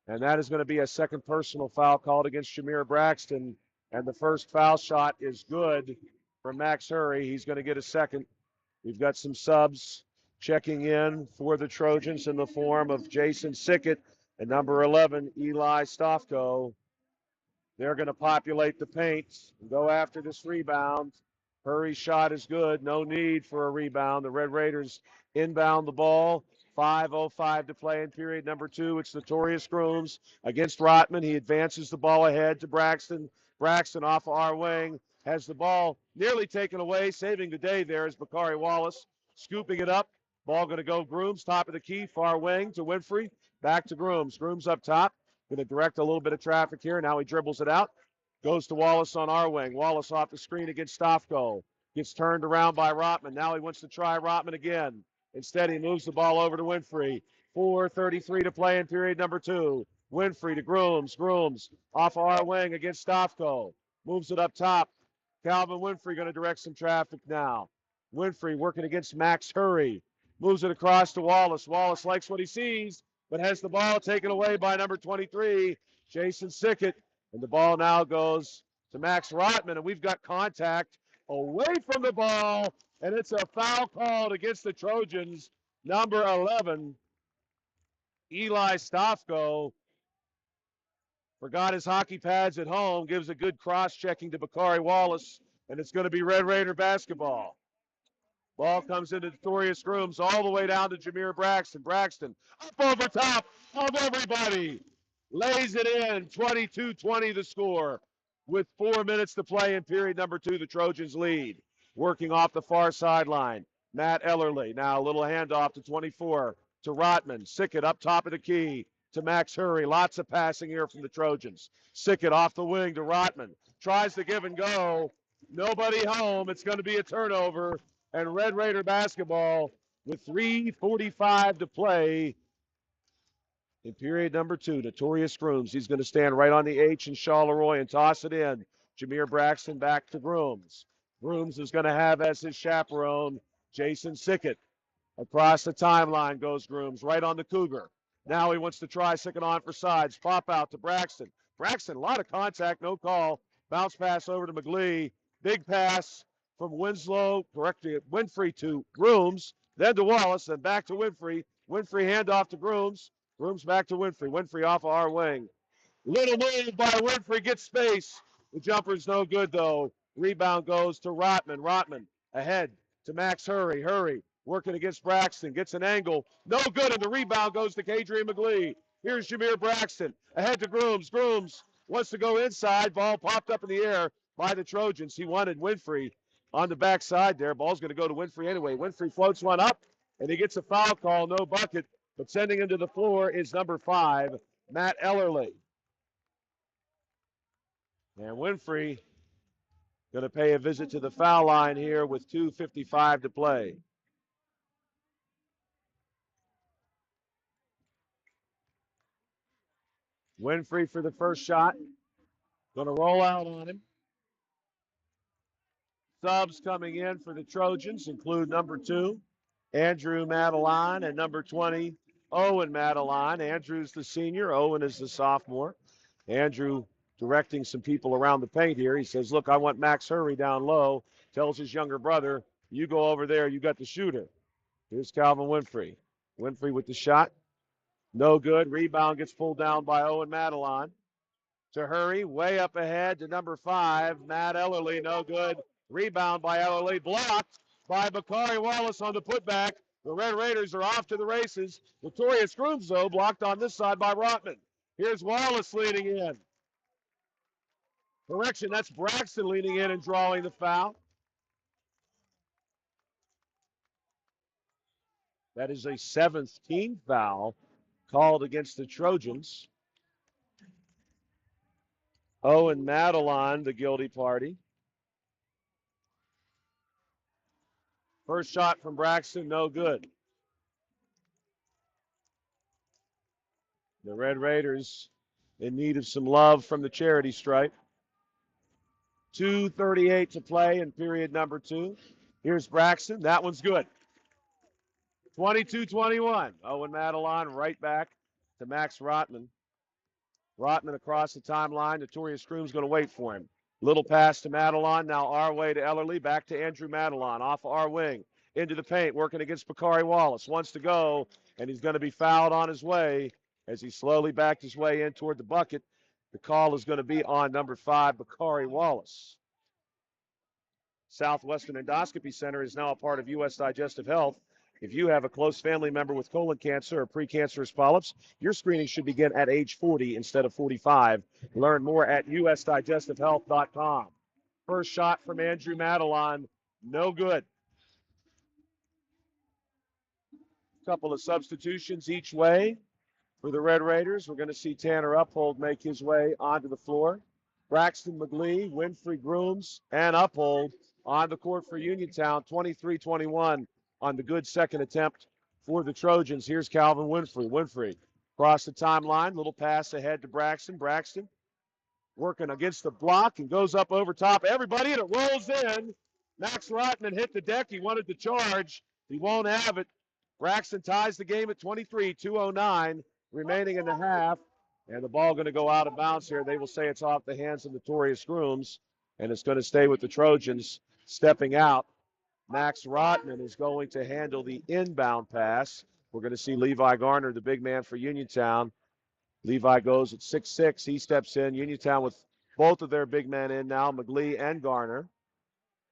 Speaker 1: and that is going to be a second personal foul called against Jameer Braxton. And the first foul shot is good for Max Hurry. He's going to get a second. We've got some subs checking in for the Trojans in the form of Jason Sickett and number 11, Eli Stofko. They're going to populate the paint and go after this rebound. Hurry's shot is good. No need for a rebound. The Red Raiders inbound the ball. 5:05 to play in period number 2. It's Notorious Grooms against Rotman. He advances the ball ahead to Braxton. Braxton off of our wing has the ball nearly taken away. Saving the day there is Bakari Wallace. Scooping it up. Ball going to go Grooms, top of the key, far wing to Winfrey. Back to Grooms. Grooms up top. Going to direct a little bit of traffic here. Now he dribbles it out. Goes to Wallace on our wing. Wallace off the screen against Stofko. Gets turned around by Rotman. Now he wants to try Rotman again. Instead, he moves the ball over to Winfrey. 4:33 to play in period number 2. Winfrey to Grooms. Grooms off our wing against Stofko. Moves it up top. Calvin Winfrey going to direct some traffic now. Winfrey working against Max Hurry. Moves it across to Wallace. Wallace likes what he sees, but has the ball taken away by number 23, Jason Sickett. And the ball now goes to Max Rotman, and we've got contact away from the ball, and it's a foul called against the Trojans. Number 11, Eli Stofko, forgot his hockey pads at home, gives a good cross-checking to Bakari Wallace, and it's going to be Red Raider basketball. Ball comes into Notorious Grooms all the way down to Jameer Braxton. Braxton up over top of everybody. Lays it in. 22-20 the score. With 4 minutes to play in period number 2, the Trojans lead. Working off the far sideline. Matt Ellerly. Now a little handoff to 24 to Rotman. Sickett up top of the key to Max Hurry. Lots of passing here from the Trojans. Sickett off the wing to Rotman. Tries to give and go. Nobody home. It's going to be a turnover. And Red Raider basketball with 3:45 to play in period number 2. Notorious Grooms. He's going to stand right on the H in Charleroi and toss it in. Jameer Braxton back to Grooms. Grooms is going to have as his chaperone Jason Sickett. Across the timeline goes Grooms, right on the Cougar. Now he wants to try Sickett on for sides. Pop out to Braxton. Braxton, a lot of contact, no call. Bounce pass over to McGlee. Big pass from Winslow, correcting Winfrey to Grooms, then to Wallace, then back to Winfrey. Winfrey handoff to Grooms. Grooms back to Winfrey. Winfrey off of our wing. Little move by Winfrey, gets space. The jumper's no good, though. Rebound goes to Rotman. Rotman ahead to Max Hurry. Hurry working against Braxton. Gets an angle. No good, and the rebound goes to Kadrian McGlee. Here's Jameer Braxton. Ahead to Grooms. Grooms wants to go inside. Ball popped up in the air by the Trojans. He wanted Winfrey on the backside there. Ball's going to go to Winfrey anyway. Winfrey floats one up, and he gets a foul call, no bucket. But sending him to the floor is number 5, Matt Ellerly. And Winfrey going to pay a visit to the foul line here with 2:55 to play. Winfrey for the first shot. Going to roll out on him. Subs coming in for the Trojans include number 2, Andrew Madeline, and number 20, Owen Madeline. Andrew's the senior. Owen is the sophomore. Andrew directing some people around the paint here. He says, look, I want Max Hurry down low. Tells his younger brother, you go over there. You got the shooter. Here's Calvin Winfrey. Winfrey with the shot. No good. Rebound gets pulled down by Owen Madeline. To Hurry, way up ahead to number 5, Matt Ellerly. No good. Rebound by Ellerly. Blocked by Bakari Wallace on the putback. The Red Raiders are off to the races. Victoria Scrooms, though, blocked on this side by Rotman. Here's Wallace leading in. Correction, that's Braxton leading in and drawing the foul. That is a 7th team foul called against the Trojans. Owen Madeline, the guilty party. First shot from Braxton, no good. The Red Raiders in need of some love from the charity stripe. 2:38 to play in period number 2. Here's Braxton. That one's good. 22-21. Owen Madeline right back to Max Rotman. Rotman across the timeline. Notorious Scroom's going to wait for him. Little pass to Madeline. Now our way to Ellerly. Back to Andrew Madeline. Off our wing. Into the paint. Working against Bakari Wallace. Wants to go. And he's going to be fouled on his way as he slowly backed his way in toward the bucket. The call is going to be on number 5, Bakari Wallace. Southwestern Endoscopy Center is now a part of U.S. Digestive Health. If you have a close family member with colon cancer or precancerous polyps, your screening should begin at age 40 instead of 45. Learn more at usdigestivehealth.com. First shot from Andrew Madeline, no good. Couple of substitutions each way for the Red Raiders. We're going to see Tanner Uphold make his way onto the floor. Braxton McGlee, Winfrey Grooms, and Uphold on the court for Uniontown. 23-21 on the good second attempt for the Trojans. Here's Calvin Winfrey. Winfrey across the timeline. Little pass ahead to Braxton. Braxton working against the block and goes up over top everybody, and it rolls in. Max Rotman hit the deck. He wanted to charge. He won't have it. Braxton ties the game at 23, 2:09 remaining in the half. And the ball going to go out of bounds here. They will say it's off the hands of Notorious Grooms, and it's going to stay with the Trojans. Stepping out, Max Rotman is going to handle the inbound pass. We're going to see Levi Garner, the big man for Uniontown. Levi goes at 6'6". He steps in. Uniontown with both of their big men in now, McGlee and Garner.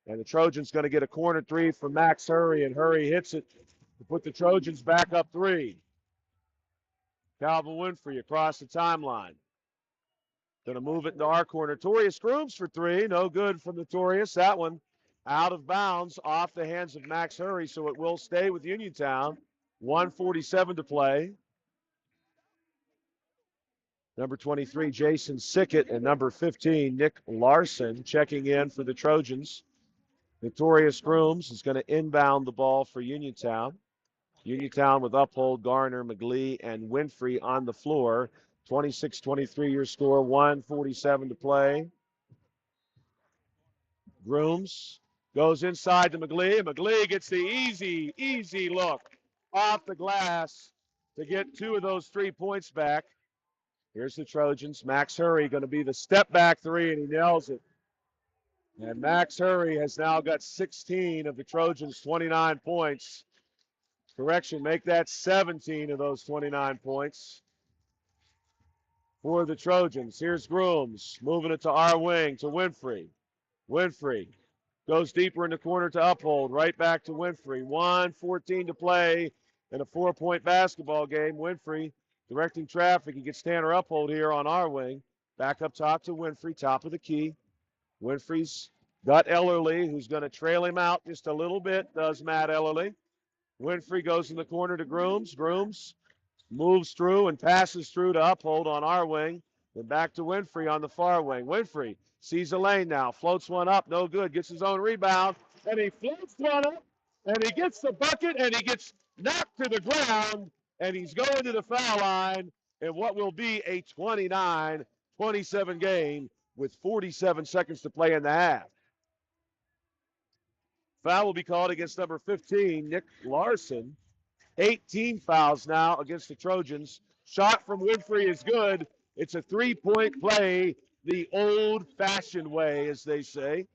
Speaker 1: And the Trojans going to get a corner 3 from Max Hurry, and Hurry hits it to put the Trojans back up 3. Calvin Winfrey across the timeline. Going to move it into our corner. Notorious Grooms for 3. No good from Notorious. That one out of bounds off the hands of Max Hurry, so it will stay with Uniontown. 1:47 to play. Number 23, Jason Sickett, and number 15, Nick Larson, checking in for the Trojans. Notorious Grooms is going to inbound the ball for Uniontown. Uniontown with Uphold, Garner, McGlee, and Winfrey on the floor. 26-23 your score, 1:47 to play. Grooms goes inside to McGlee, and McGlee gets the easy look off the glass to get 2 of those 3 points back. Here's the Trojans. Max Hurry going to be the step back 3, and he nails it. And Max Hurry has now got 16 of the Trojans' 29 points. Correction, make that 17 of those 29 points for the Trojans. Here's Grooms moving it to our wing to Winfrey. Winfrey goes deeper in the corner to Uphold. Right back to Winfrey. 1:14 to play in a 4-point basketball game. Winfrey directing traffic. He gets Tanner Uphold here on our wing. Back up top to Winfrey, top of the key. Winfrey's Got Ellerly, who's going to trail him out just a little bit, does Matt Ellerly. Winfrey goes in the corner to Grooms. Grooms moves through and passes through to Uphold on our wing. Then back to Winfrey on the far wing. Winfrey sees a lane now, floats one up, no good, gets his own rebound, and he floats one up, and he gets the bucket, and he gets knocked to the ground, and he's going to the foul line in what will be a 29-27 game with 47 seconds to play in the half. Foul will be called against number 15, Nick Larson. 18 fouls now against the Trojans. Shot from Winfrey is good. It's a three-point play the old-fashioned way, as they say.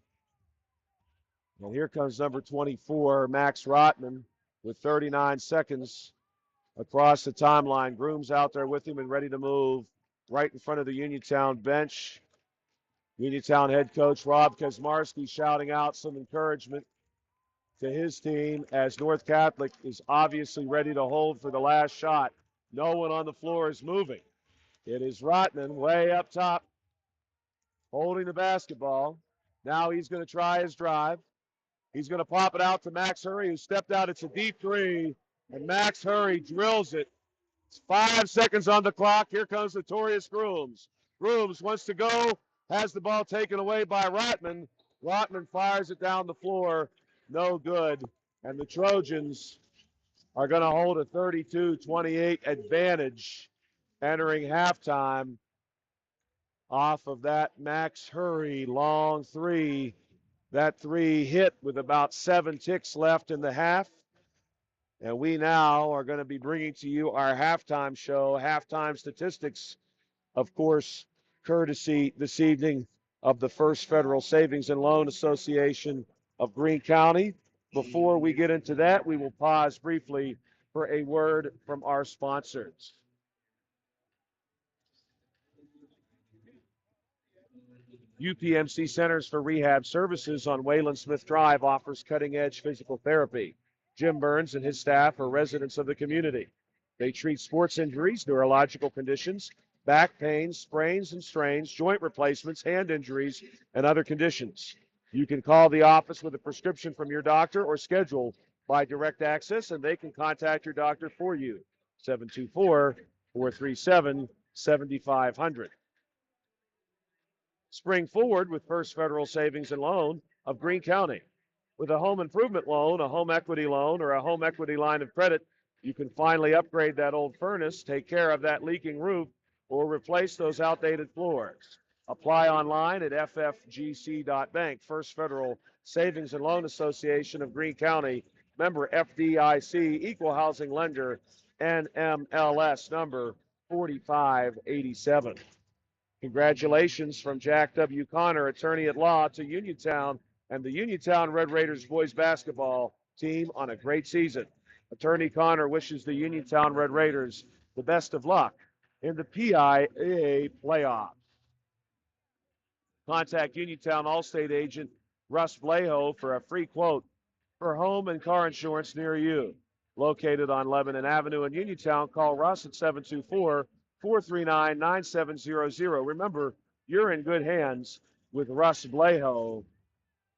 Speaker 1: And here comes number 24, Max Rotman, with 39 seconds across the timeline. Grooms out there with him and ready to move right in front of the Uniontown bench. Uniontown head coach Rob Kaczmarski shouting out some encouragement to his team as North Catholic is obviously ready to hold for the last shot. No one on the floor is moving. It is Rotman way up top holding the basketball. Now he's going to try his drive. He's going to pop it out to Max Hurry, who stepped out. It's a deep three, and Max Hurry drills it. It's 5 seconds on the clock. Here comes Notorious Grooms. Grooms wants to go, has the ball taken away by Rotman. Rotman fires it down the floor. No good. And the Trojans are going to hold a 32-28 advantage entering halftime off of that Max Hurry long three. That three hit with about 7 ticks left in the half. And we now are going to be bringing to you our halftime show, halftime statistics, of course, courtesy this evening of the First Federal Savings and Loan Association of Greene County. Before we get into that, we will pause briefly for a word from our sponsors. UPMC Centers for Rehab Services on Wayland Smith Drive offers cutting-edge physical therapy. Jim Burns and his staff are residents of the community. They treat sports injuries, neurological conditions, back pain, sprains and strains, joint replacements, hand injuries, and other conditions. You can call the office with a prescription from your doctor or schedule by direct access, and they can contact your doctor for you. 724-437-7500. Spring forward with First Federal Savings and Loan of Greene County. With a home improvement loan, a home equity loan, or a home equity line of credit, you can finally upgrade that old furnace, take care of that leaking roof, or replace those outdated floors. Apply online at ffgc.bank. First Federal Savings and Loan Association of Greene County, member FDIC, equal housing lender, NMLS number 4587. Congratulations from Jack W. Connor, attorney at law, to Uniontown and the Uniontown Red Raiders boys basketball team on a great season. Attorney Connor wishes the Uniontown Red Raiders the best of luck in the PIAA playoffs. Contact Uniontown Allstate agent Russ Blejo for a free quote for home and car insurance near you. Located on Lebanon Avenue in Uniontown, call Russ at 724-439-9700. Remember, you're in good hands with Russ Blejo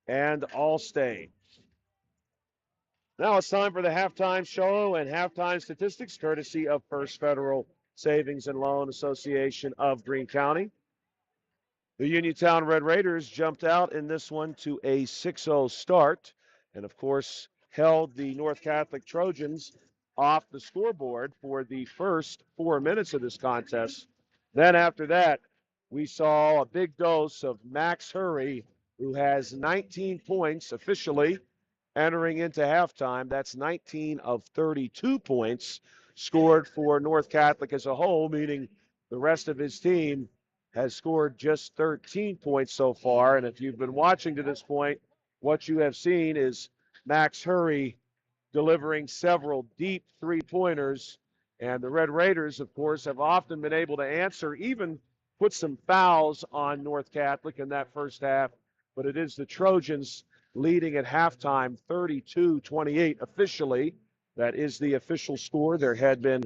Speaker 1: and Allstate. Now it's time for the halftime show and halftime statistics, courtesy of First Federal Savings and Loan Association of Greene County. The Uniontown Red Raiders jumped out in this one to a 6-0 start, and of course held the North Catholic Trojans off the scoreboard for the first 4 minutes of this contest. Then after that, we saw a big dose of Max Hurry, who has 19 points officially entering into halftime. That's 19 of 32 points scored for North Catholic as a whole, meaning the rest of his team has scored just 13 points so far. And if you've been watching to this point, what you have seen is Max Hurry delivering several deep three-pointers. And the Red Raiders, of course, have often been able to answer, even put some fouls on North Catholic in that first half. But it is the Trojans leading at halftime 32-28 officially. That is the official score. There had been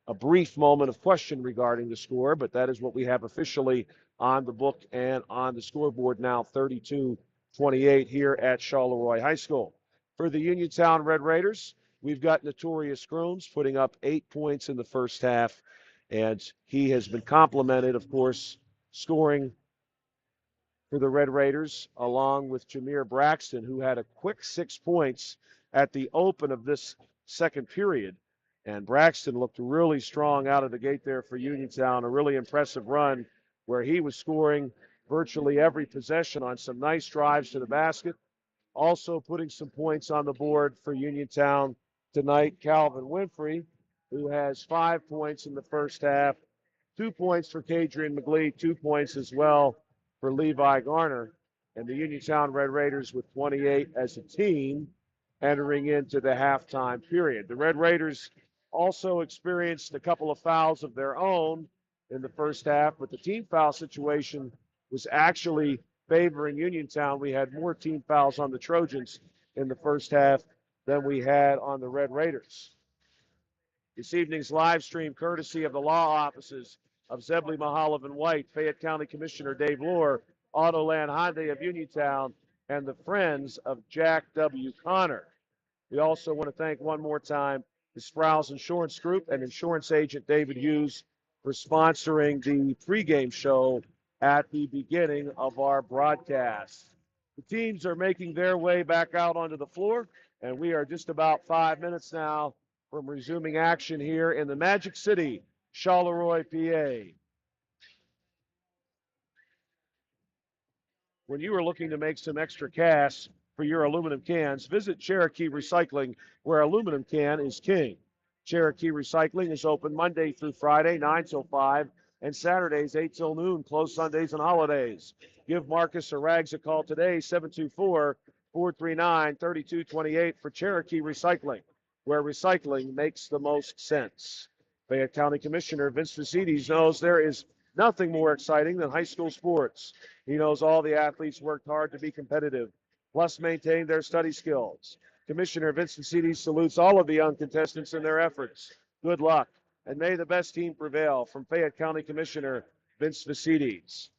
Speaker 1: a brief moment of question regarding the score, but that is what we have officially on the book and on the scoreboard now, 32-28 28 here at Charleroi High School. For the Uniontown Red Raiders, we've got Notorious Grooms putting up 8 points in the first half, and he has been complimented, of course, scoring for the Red Raiders, along with Jameer Braxton, who had a quick 6 points at the open of this second period. And Braxton looked really strong out of the gate there for Uniontown, a really impressive run where he was scoring virtually every possession on some nice drives to the basket. Also putting some points on the board for Uniontown tonight, Calvin Winfrey, who has 5 points in the first half, 2 points for Kadrian McGlee, 2 points as well for Levi Garner. And the Uniontown Red Raiders with 28 as a team entering into the halftime period. The Red Raiders also experienced a couple of fouls of their own in the first half, but the team foul situation was actually favoring Uniontown. We had more team fouls on the Trojans in the first half than we had on the Red Raiders. This evening's live stream courtesy of the law offices of Zebley, Mahalev, and White, Fayette County Commissioner Dave Lohr, Autoland Hyundai of Uniontown, and the Friends of Jack W. Connor. We also want to thank one more time the Sprouse Insurance Group and insurance agent David Hughes for sponsoring the pregame show at the beginning of our broadcast. The teams are making their way back out onto the floor, and we are just about 5 minutes now from resuming action here in the Magic City, Charleroi, PA. When you are looking to make some extra cash for your aluminum cans, visit Cherokee Recycling, where aluminum can is king. Cherokee Recycling is open Monday through Friday, 9 till 5, and Saturdays, 8 till noon, closed Sundays and holidays. Give Marcus or Rags a call today, 724-439-3228 for Cherokee Recycling, where recycling makes the most sense. Fayette County Commissioner Vince Vicides knows there is nothing more exciting than high school sports. He knows all the athletes worked hard to be competitive, plus maintain their study skills. Commissioner Vince Vicides salutes all of the young contestants in their efforts. Good luck, and may the best team prevail. From Fayette County Commissioner Vince Vicides.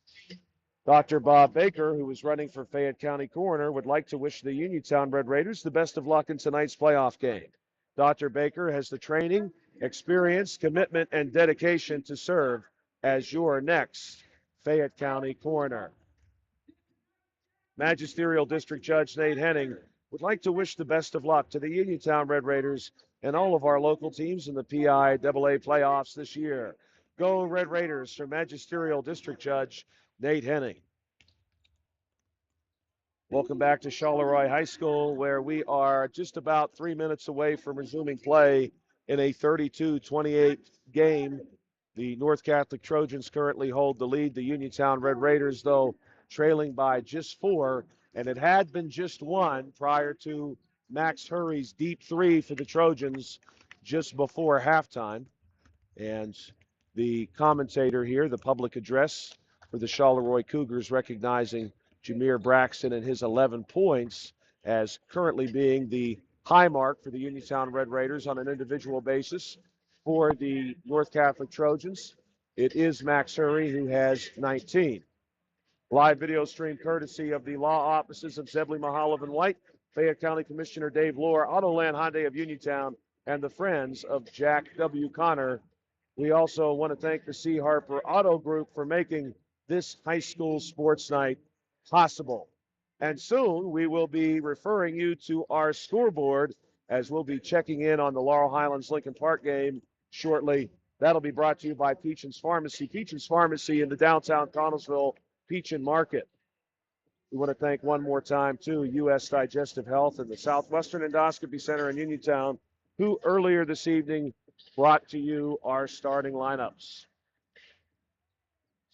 Speaker 1: Dr. Bob Baker, who is running for Fayette County Coroner, would like to wish the Uniontown Red Raiders the best of luck in tonight's playoff game. Dr. Baker has the training, experience, commitment, and dedication to serve as your next Fayette County Coroner. Magisterial District Judge Nate Henning would like to wish the best of luck to the Uniontown Red Raiders and all of our local teams in the PIAA playoffs this year. Go Red Raiders from Magisterial District Judge Nate Henning. Welcome back to Charleroi High School, where we are just about 3 minutes away from resuming play in a 32-28 game. The North Catholic Trojans currently hold the lead. The Uniontown Red Raiders, though, trailing by just 4, and it had been just 1 prior to Max Hurry's deep 3 for the Trojans just before halftime. And the commentator here, the public address for the Charleroi Cougars, recognizing Jameer Braxton and his 11 points as currently being the high mark for the Uniontown Red Raiders on an individual basis. For the North Catholic Trojans, it is Max Hurry, who has 19. Live video stream courtesy of the law offices of Zebley, Mahalev, and White, Fayette County Commissioner Dave Lohr, Autoland Hyundai of Uniontown, and the Friends of Jack W. Connor. We also want to thank the C. Harper Auto Group for making this high school sports night possible. And soon we will be referring you to our scoreboard as we'll be checking in on the Laurel Highlands Lincoln Park game shortly. That'll be brought to you by Peachin's Pharmacy. Peachin's Pharmacy in the downtown Connellsville Peachin Market. We want to thank one more time, too, U.S. Digestive Health and the Southwestern Endoscopy Center in Uniontown, who earlier this evening brought to you our starting lineups.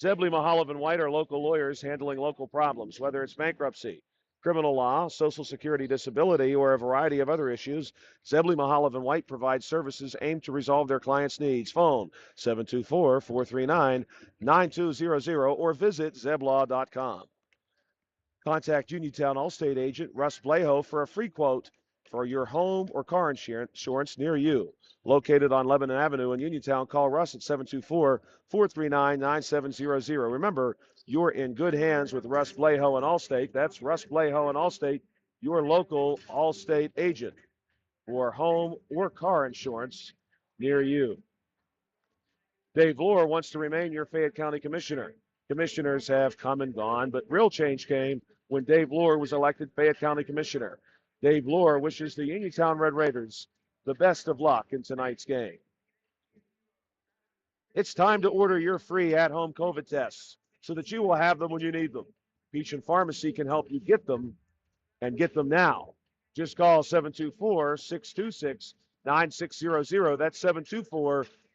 Speaker 1: Zebley, Mahalev, and White are local lawyers handling local problems, whether it's bankruptcy, criminal law, Social Security disability, or a variety of other issues. Zebley, Mahalev, and White provide services aimed to resolve their clients' needs. Phone 724-439-9200 or visit zeblaw.com. Contact Uniontown Allstate agent Russ Blejo for a free quote for your home or car insurance near you. Located on Lebanon Avenue in Uniontown, call Russ at 724-439-9700. Remember, you're in good hands with Russ Blejo and Allstate. That's Russ Blejo and Allstate, your local Allstate agent for home or car insurance near you. Dave Lohr wants to remain your Fayette County Commissioner. Commissioners have come and gone, but real change came when Dave Lohr was elected Fayette County Commissioner. Dave Lohr wishes the Uniontown Red Raiders the best of luck in tonight's game. It's time to order your free at-home COVID tests so that you will have them when you need them. Peach & Pharmacy can help you get them and get them now. Just call 724-626-9600. That's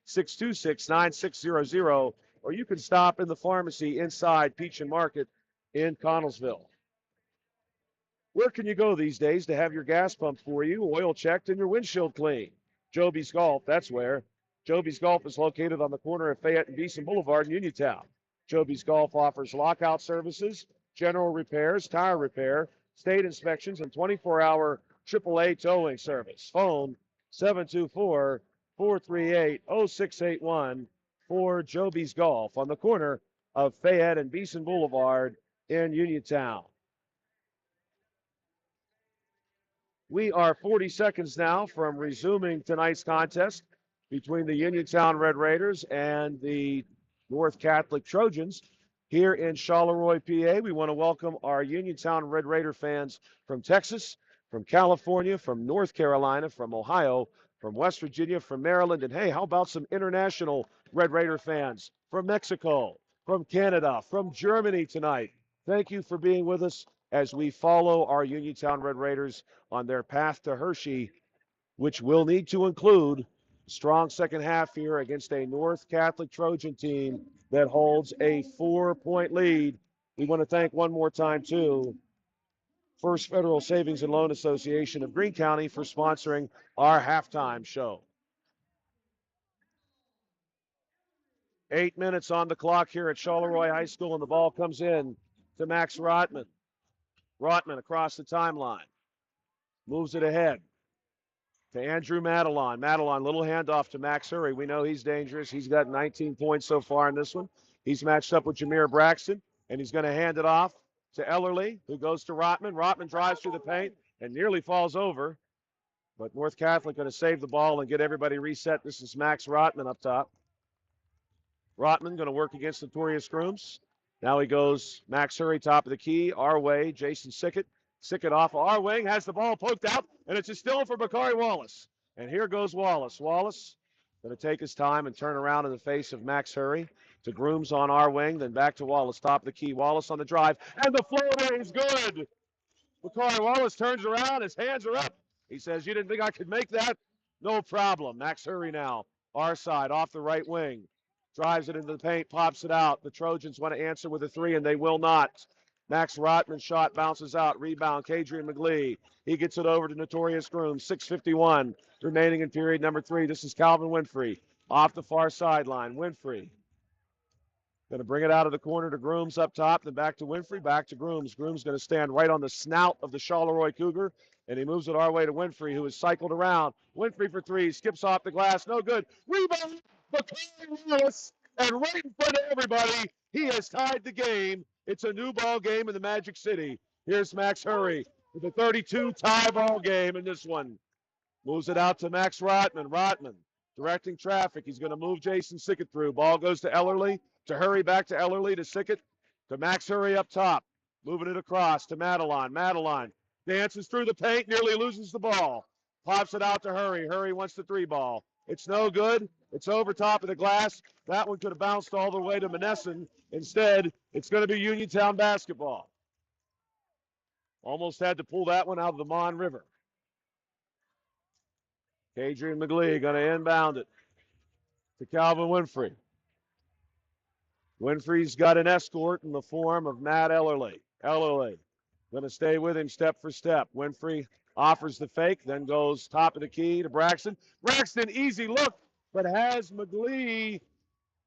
Speaker 1: 724-626-9600. Or you can stop in the pharmacy inside Peach & Market in Connellsville. Where can you go these days to have your gas pumped for you, oil checked, and your windshield cleaned? Joby's Golf, that's where. Joby's Golf is located on the corner of Fayette and Beeson Boulevard in Uniontown. Joby's Golf offers lockout services, general repairs, tire repair, state inspections, and 24-hour AAA towing service. Phone 724-438-0681 for Joby's Golf on the corner of Fayette and Beeson Boulevard in Uniontown. We are 40 seconds now from resuming tonight's contest between the Uniontown Red Raiders and the North Catholic Trojans here in Charleroi, PA. We want to welcome our Uniontown Red Raider fans from Texas, from California, from North Carolina, from Ohio, from West Virginia, from Maryland, and hey, how about some international Red Raider fans from Mexico, from Canada, from Germany tonight. Thank you for being with us as we follow our Uniontown Red Raiders on their path to Hershey, which will need to include strong second half here against a North Catholic Trojan team that holds a 4-point lead. We want to thank one more time, too, First Federal Savings and Loan Association of Greene County for sponsoring our halftime show. 8 minutes on the clock here at Charleroi High School, and the ball comes in to Max Rotman. Rotman across the timeline. Moves it ahead to Andrew Madelon. Madelon, little handoff to Max Hurry. We know he's dangerous. He's got 19 points so far in this one. He's matched up with Jameer Braxton, and he's going to hand it off to Ellerly, who goes to Rotman. Rotman drives through the paint and nearly falls over. But North Catholic going to save the ball and get everybody reset. This is Max Rotman up top. Rotman going to work against Notorious Grooms. Now he goes Max Hurry, top of the key, our way, Jason Sickett. Sickett off our wing, has the ball poked out, and it's a steal for Bakari Wallace. And here goes Wallace. Wallace going to take his time and turn around in the face of Max Hurry to Grooms on our wing, then back to Wallace, top of the key. Wallace on the drive, and the floater is good. Bakari Wallace turns around, his hands are up. He says, you didn't think I could make that? No problem. Max Hurry now, our side, off the right wing. Drives it into the paint, pops it out. The Trojans want to answer with a three, and they will not. Max Rotman's shot bounces out. Rebound, Kadrian McGlee. He gets it over to Notorious Grooms. 6:51 remaining in period number 3. This is Calvin Winfrey off the far sideline. Winfrey going to bring it out of the corner to Grooms up top, then back to Winfrey, back to Grooms. Grooms going to stand right on the snout of the Charleroi Cougar, and he moves it our way to Winfrey, who is cycled around. Winfrey for three, skips off the glass, no good. Rebound, Bakari Wallace, and right in front of everybody, he has tied the game. It's a new ball game in the Magic City. Here's Max Hurry with a 32 tie ball game in this one. Moves it out to Max Rotman. Rotman directing traffic. He's going to move Jason Sickett through. Ball goes to Ellerly, to Hurry, back to Ellerly, to Sickett, to Max Hurry up top. Moving it across to Madelon. Madelon dances through the paint, nearly loses the ball. Pops it out to Hurry. Hurry wants the three ball. It's no good. It's over top of the glass. That one could have bounced all the way to Monessen. Instead, it's going to be Uniontown basketball. Almost had to pull that one out of the Mon River. Kadrian McGlee going to inbound it to Calvin Winfrey. Winfrey's got an escort in the form of Matt Ellerly. Ellerly going to stay with him step for step. Winfrey offers the fake, then goes top of the key to Braxton. Braxton, easy look, but has McGlee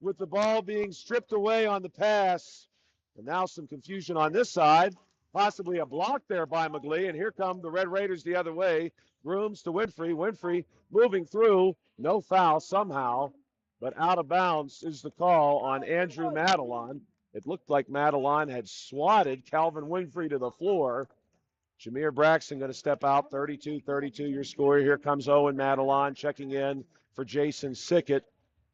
Speaker 1: with the ball being stripped away on the pass. And now some confusion on this side. Possibly a block there by McGlee, and here come the Red Raiders the other way. Grooms to Winfrey. Winfrey moving through. No foul somehow, but out of bounds is the call on Andrew Madelon. It looked like Madelon had swatted Calvin Winfrey to the floor. Jameer Braxton going to step out, 32-32 your score. Here comes Owen Madelon checking in for Jason Sickett.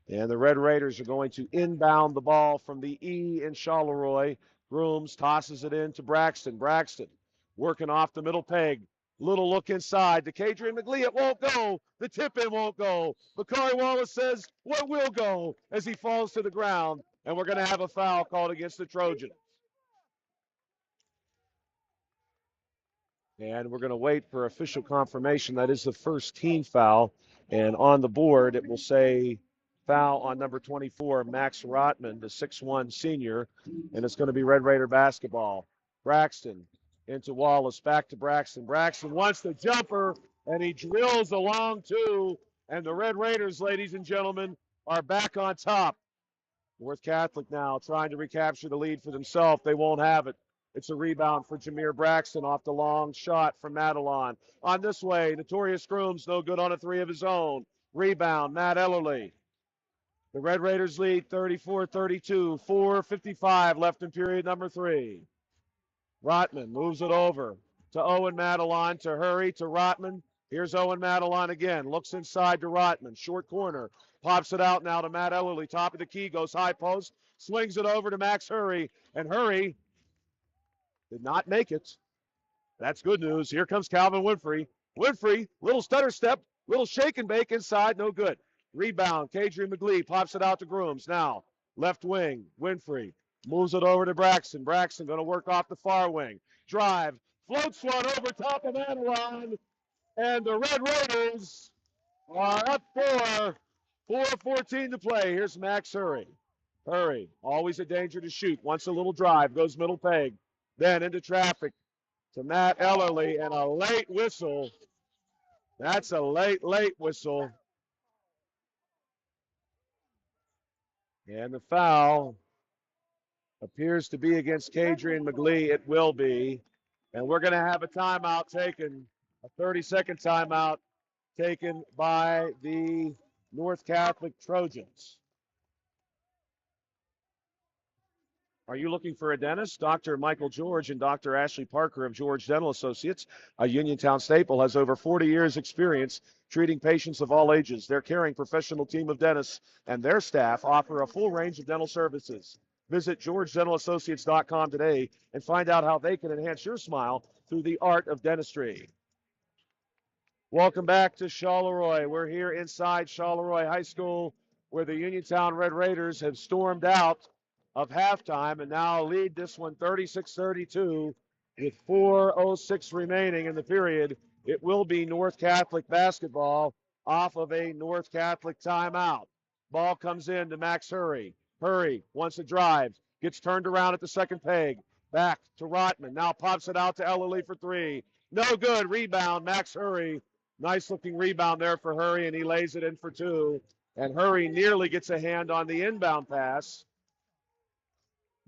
Speaker 1: And the Red Raiders are going to inbound the ball from the E in Charleroi. Grooms tosses it in to Braxton. Braxton working off the middle peg. Little look inside to Kadrian McLee. It won't go. The tip in won't go. Bakari Wallace says, what will go, as he falls to the ground. And we're going to have a foul called against the Trojans. And we're going to wait for official confirmation. That is the first team foul. And on the board, it will say foul on number 24, Max Rotman, the 6'1 senior. And it's going to be Red Raider basketball. Braxton into Wallace, back to Braxton. Braxton wants the jumper, and he drills along too. And the Red Raiders, ladies and gentlemen, are back on top. North Catholic now trying to recapture the lead for themselves. They won't have it. It's a rebound for Jameer Braxton off the long shot from Madelon. On this way, Notorious Grooms, no good on a three of his own. Rebound, Matt Ellerly. The Red Raiders lead 34-32, 4:55 left in period number 3. Rotman moves it over to Owen Madelon, to Hurry, to Rotman. Here's Owen Madelon again, looks inside to Rotman, short corner, pops it out now to Matt Ellerly, top of the key, goes high post, swings it over to Max Hurry, and Hurry did not make it. That's good news. Here comes Calvin Winfrey. Winfrey, little stutter step, little shake and bake inside, no good. Rebound, Kadrian McLee pops it out to Grooms. Now, left wing, Winfrey moves it over to Braxton. Braxton going to work off the far wing. Drive, floats one over top of Madelon, and the Red Raiders are up 4:14 to play. Here's Max Hurry. Hurry, always a danger to shoot. Wants a little drive, goes middle peg. Then into traffic to Matt Ellerly, and a late whistle. That's a late whistle. And the foul appears to be against Kadrian McLee. It will be. And we're going to have a timeout taken, a 30-second timeout taken by the North Catholic Trojans. Are you looking for a dentist? Dr. Michael George and Dr. Ashley Parker of George Dental Associates, a Uniontown staple, has over 40 years' experience treating patients of all ages. Their caring professional team of dentists and their staff offer a full range of dental services. Visit georgedental.associates.com today and find out how they can enhance your smile through the art of dentistry. Welcome back to Charleroi. We're here inside Charleroi High School, where the Uniontown Red Raiders have stormed out of halftime and now lead this one 36-32 with 4:06 remaining in the period. It will be North Catholic basketball off of a North Catholic timeout. Ball comes in to Max Hurry. Hurry wants to drive, gets turned around at the second peg. Back to Rotman. Now pops it out to Ellerly for three. No good. Rebound, Max Hurry. Nice looking rebound there for Hurry, and he lays it in for two. And Hurry nearly gets a hand on the inbound pass.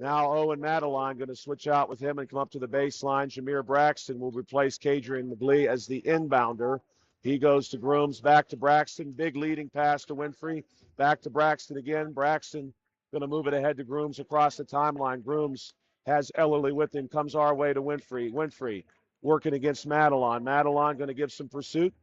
Speaker 1: Now Owen Madelon going to switch out with him and come up to the baseline. Jameer Braxton will replace Kadrian McLee as the inbounder. He goes to Grooms, back to Braxton. Big leading pass to Winfrey. Back to Braxton again. Braxton going to move it ahead to Grooms across the timeline. Grooms has Ellerly with him. Comes our way to Winfrey. Winfrey working against Madelon. Madelon going to give some pursuit.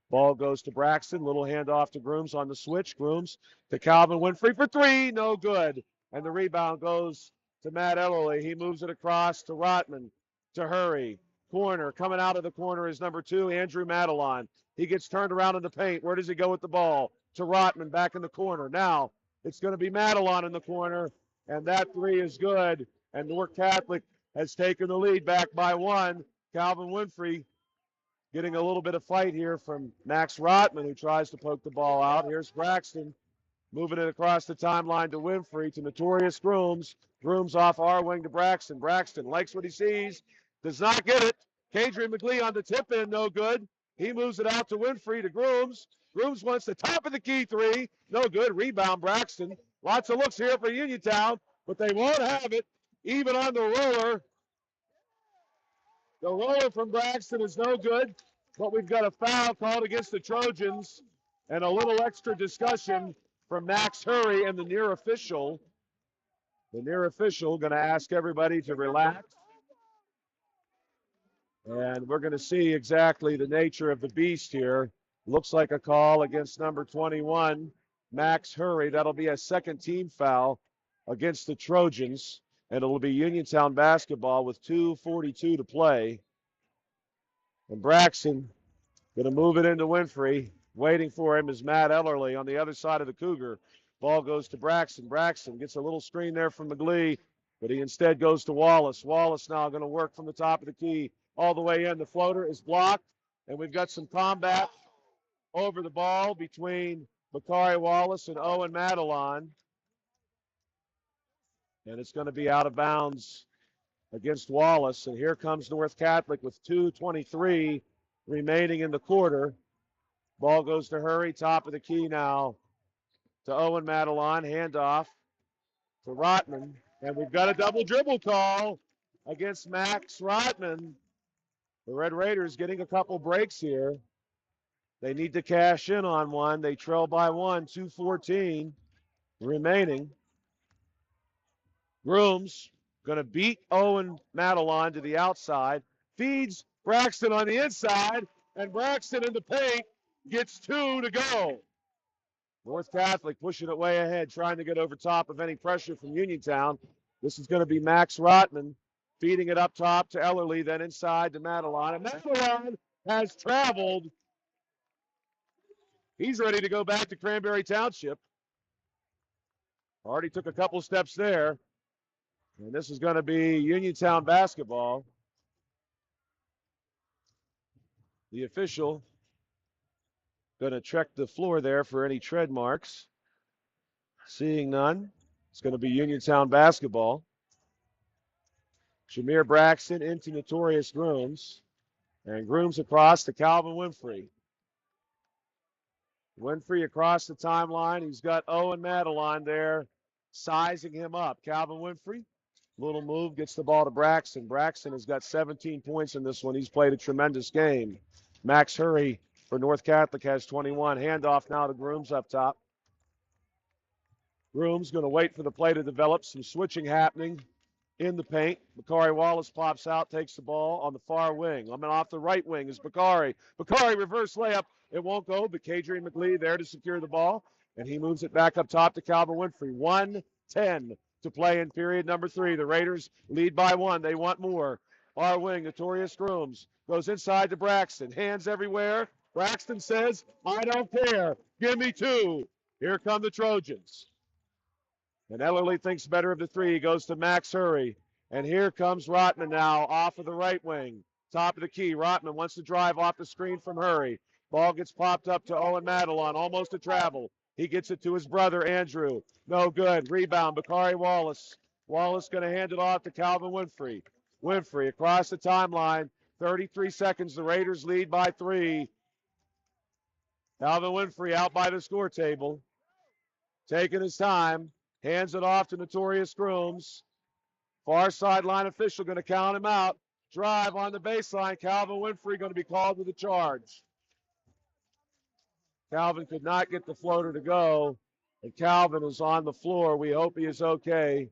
Speaker 1: Ball goes to Braxton. Little handoff to Grooms on the switch. Grooms to Calvin Winfrey for three. No good. And the rebound goes to Matt Ellerly. He moves it across to Rotman, to Hurry. Corner, coming out of the corner is number 2, Andrew Madelon. He gets turned around in the paint. Where does he go with the ball? To Rotman, back in the corner. Now, it's going to be Madelon in the corner, and that three is good. And North Catholic has taken the lead back by 1. Calvin Winfrey getting a little bit of fight here from Max Rotman, who tries to poke the ball out. Here's Braxton moving it across the timeline to Winfrey, to Notorious Grooms. Grooms off our wing to Braxton. Braxton likes what he sees, does not get it. Kadrian McLee on the tip in, no good. He moves it out to Winfrey, to Grooms. Grooms wants the top of the key three, no good. Rebound Braxton. Lots of looks here for Uniontown, but they won't have it. Even on the roller. The roller from Braxton is no good. But we've got a foul called against the Trojans and a little extra discussion from Max Hurry and the near official. The near official going to ask everybody to relax. And we're going to see exactly the nature of the beast here. Looks like a call against number 21, Max Hurry. That'll be a second team foul against the Trojans. And it'll be Uniontown basketball with 2:42 to play. And Braxton going to move it into Winfrey. Waiting for him is Matt Ellerly on the other side of the Cougar. Ball goes to Braxton. Braxton gets a little screen there from McGlee, but he instead goes to Wallace. Wallace now going to work from the top of the key all the way in. The floater is blocked, and we've got some combat over the ball between Bakari Wallace and Owen Madelon. And it's going to be out of bounds against Wallace. And here comes North Catholic with 2:23 remaining in the quarter. Ball goes to Hurry, top of the key now to Owen Madelon. Handoff to Rotman. And we've got a double dribble call against Max Rotman. The Red Raiders getting a couple breaks here. They need to cash in on one. They trail by one, 2:14 remaining. Grooms going to beat Owen Madelon to the outside. Feeds Braxton on the inside, and Braxton in the paint gets 2 to go. North Catholic pushing it way ahead, trying to get over top of any pressure from Uniontown. This is going to be Max Rotman feeding it up top to Ellerly, then inside to Madelon. And Madelon has traveled. He's ready to go back to Cranberry Township. Already took a couple steps there. And this is going to be Uniontown basketball. The official going to check the floor there for any tread marks. Seeing none, it's going to be Uniontown basketball. Jameer Braxton into Notorious Grooms. And Grooms across to Calvin Winfrey. Winfrey across the timeline. He's got Owen Madelon there sizing him up. Calvin Winfrey, little move, gets the ball to Braxton. Braxton has got 17 points in this one. He's played a tremendous game. Max Hurry for North Catholic has 21. Handoff now to Grooms up top. Grooms going to wait for the play to develop. Some switching happening in the paint. Bakari Wallace pops out, takes the ball on the far wing. I mean, off the right wing is Bakari. Bakari reverse layup. It won't go, but Kadrian McLeod there to secure the ball. And he moves it back up top to Calvin Winfrey. 1:10 to play in period number 3. The Raiders lead by 1. They want more. Far wing, Notorious Grooms goes inside to Braxton. Hands everywhere. Braxton says, I don't care. Give me 2. Here come the Trojans. And Ellerly thinks better of the 3. He goes to Max Hurry. And here comes Rotman now off of the right wing. Top of the key. Rotman wants to drive off the screen from Hurry. Ball gets popped up to Owen Madelon. Almost a travel. He gets it to his brother, Andrew. No good. Rebound, Bakari Wallace. Wallace going to hand it off to Calvin Winfrey. Winfrey across the timeline. 33 seconds. The Raiders lead by 3. Calvin Winfrey out by the score table. Taking his time. Hands it off to Notorious Grooms. Far sideline official going to count him out. Drive on the baseline. Calvin Winfrey going to be called to the charge. Calvin could not get the floater to go. And Calvin is on the floor. We hope he is okay.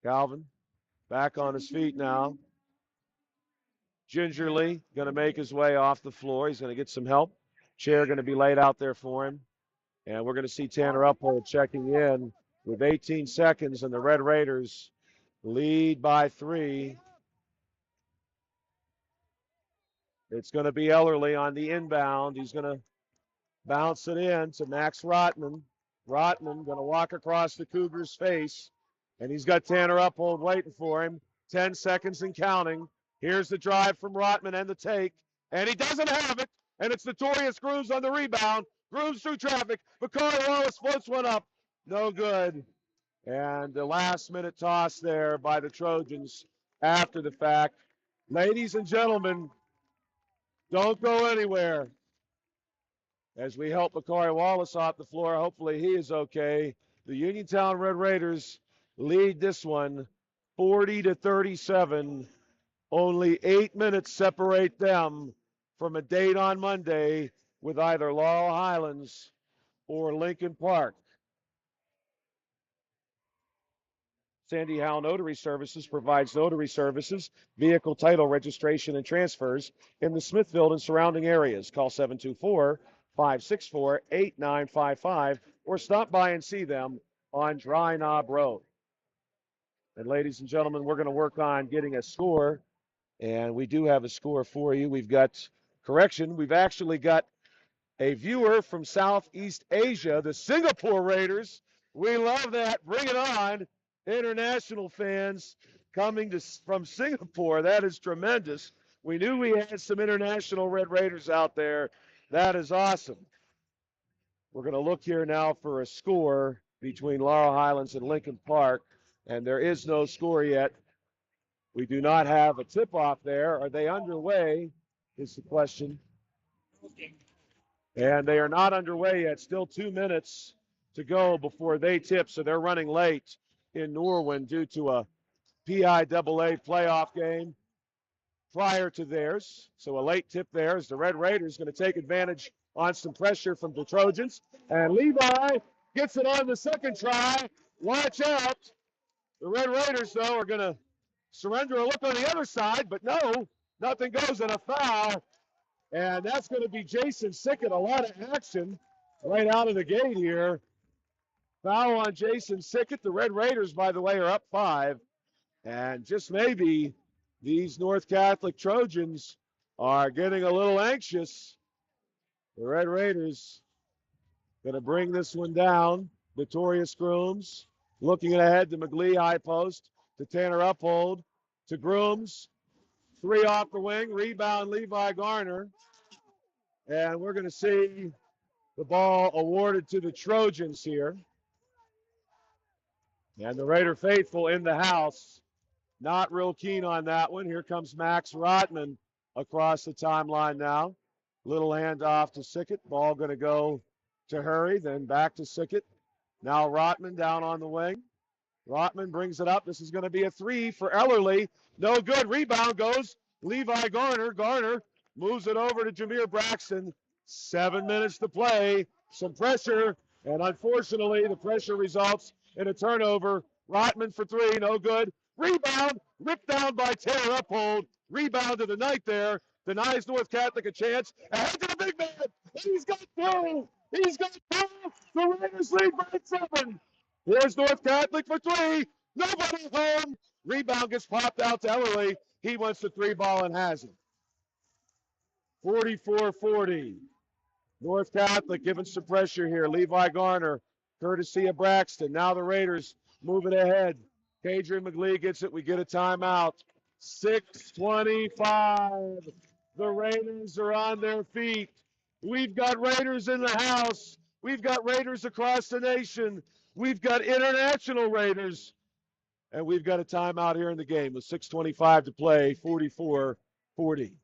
Speaker 1: Calvin back on his feet now. Gingerly going to make his way off the floor. He's going to get some help. Chair going to be laid out there for him. And we're going to see Tanner Uphold checking in with 18 seconds, and the Red Raiders lead by 3. It's going to be Ellerly on the inbound. He's going to bounce it in to Max Rotman. Rotman going to walk across the Cougars' face, and he's got Tanner Uphold waiting for him. 10 seconds and counting. Here's the drive from Rotman and the take, and he doesn't have it, and it's Notorious Grooms on the rebound. Grooms through traffic. Bakari Wallace floats one up. No good. And the last-minute toss there by the Trojans after the fact. Ladies and gentlemen, don't go anywhere as we help Bakari Wallace off the floor. Hopefully he is okay. The Uniontown Red Raiders lead this one 40-37 Only 8 minutes separate them from a date on Monday with either Laurel Highlands or Lincoln Park. Sandy Howe Notary Services provides notary services, vehicle title registration, and transfers in the Smithfield and surrounding areas. Call 724-564-8955 or stop by and see them on Dry Knob Road. And ladies and gentlemen, we're going to work on getting a score, and we do have a score for you. We've actually got a viewer from Southeast Asia, the Singapore Raiders. We love that. Bring it on. International fans coming from Singapore. That is tremendous. We knew we had some international Red Raiders out there. That is awesome. We're going to look here now for a score between Laurel Highlands and Lincoln Park, and there is no score yet. We do not have a tip-off there. Are they underway is the question. And they are not underway yet. Still 2 minutes to go before they tip, so they're running late in Norwin due to a PIAA playoff game prior to theirs. So a late tip there as the Red Raiders going to take advantage on some pressure from the Trojans. And Levi gets it on the second try. Watch out. The Red Raiders, though, are going to surrender a look on the other side, but no, nothing goes in a foul. And that's going to be Jason Sickett. A lot of action right out of the gate here. Foul on Jason Sickett. The Red Raiders, by the way, are up 5. And just maybe these North Catholic Trojans are getting a little anxious. The Red Raiders going to bring this one down. Notorious Grooms looking ahead to McGlee high post, to Tanner Uphold, to Grooms. 3 off the wing, rebound Levi Garner. And we're going to see the ball awarded to the Trojans here. And the Raider faithful in the house, not real keen on that one. Here comes Max Rotman across the timeline now. Little handoff to Sickett. Ball going to go to Hurry, then back to Sickett. Now Rotman down on the wing. Rotman brings it up. This is going to be a 3 for Ellerly. No good. Rebound goes Levi Garner. Garner moves it over to Jameer Braxton. 7 minutes to play. Some pressure, and unfortunately, the pressure results in a turnover. Rotman for 3, no good. Rebound, ripped down by Taylor Uphold. Rebound to the night there. Denies North Catholic a chance. Ahead to the big man. He's got 2. He's got 2. The Raiders lead by 7. Here's North Catholic for 3. Nobody home. Rebound gets popped out to Ellerly. He wants the 3 ball and has it. 44-40. North Catholic giving some pressure here. Levi Garner, courtesy of Braxton. Now the Raiders moving ahead. Kadrian McGlee gets it. We get a timeout. 6:25. The Raiders are on their feet. We've got Raiders in the house. We've got Raiders across the nation. We've got international Raiders. And we've got a timeout here in the game with 6:25 to play, 44-40.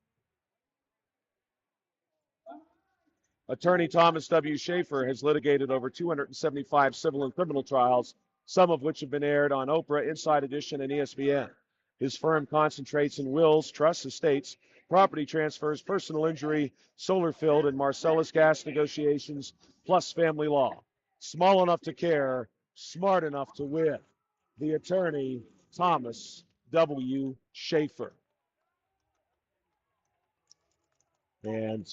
Speaker 1: Attorney Thomas W. Schaefer has litigated over 275 civil and criminal trials, some of which have been aired on Oprah, Inside Edition, and ESPN. His firm concentrates in wills, trusts, estates, property transfers, personal injury, solar field, and Marcellus gas negotiations, plus family law. Small enough to care, smart enough to win. The attorney, Thomas W. Schaefer. And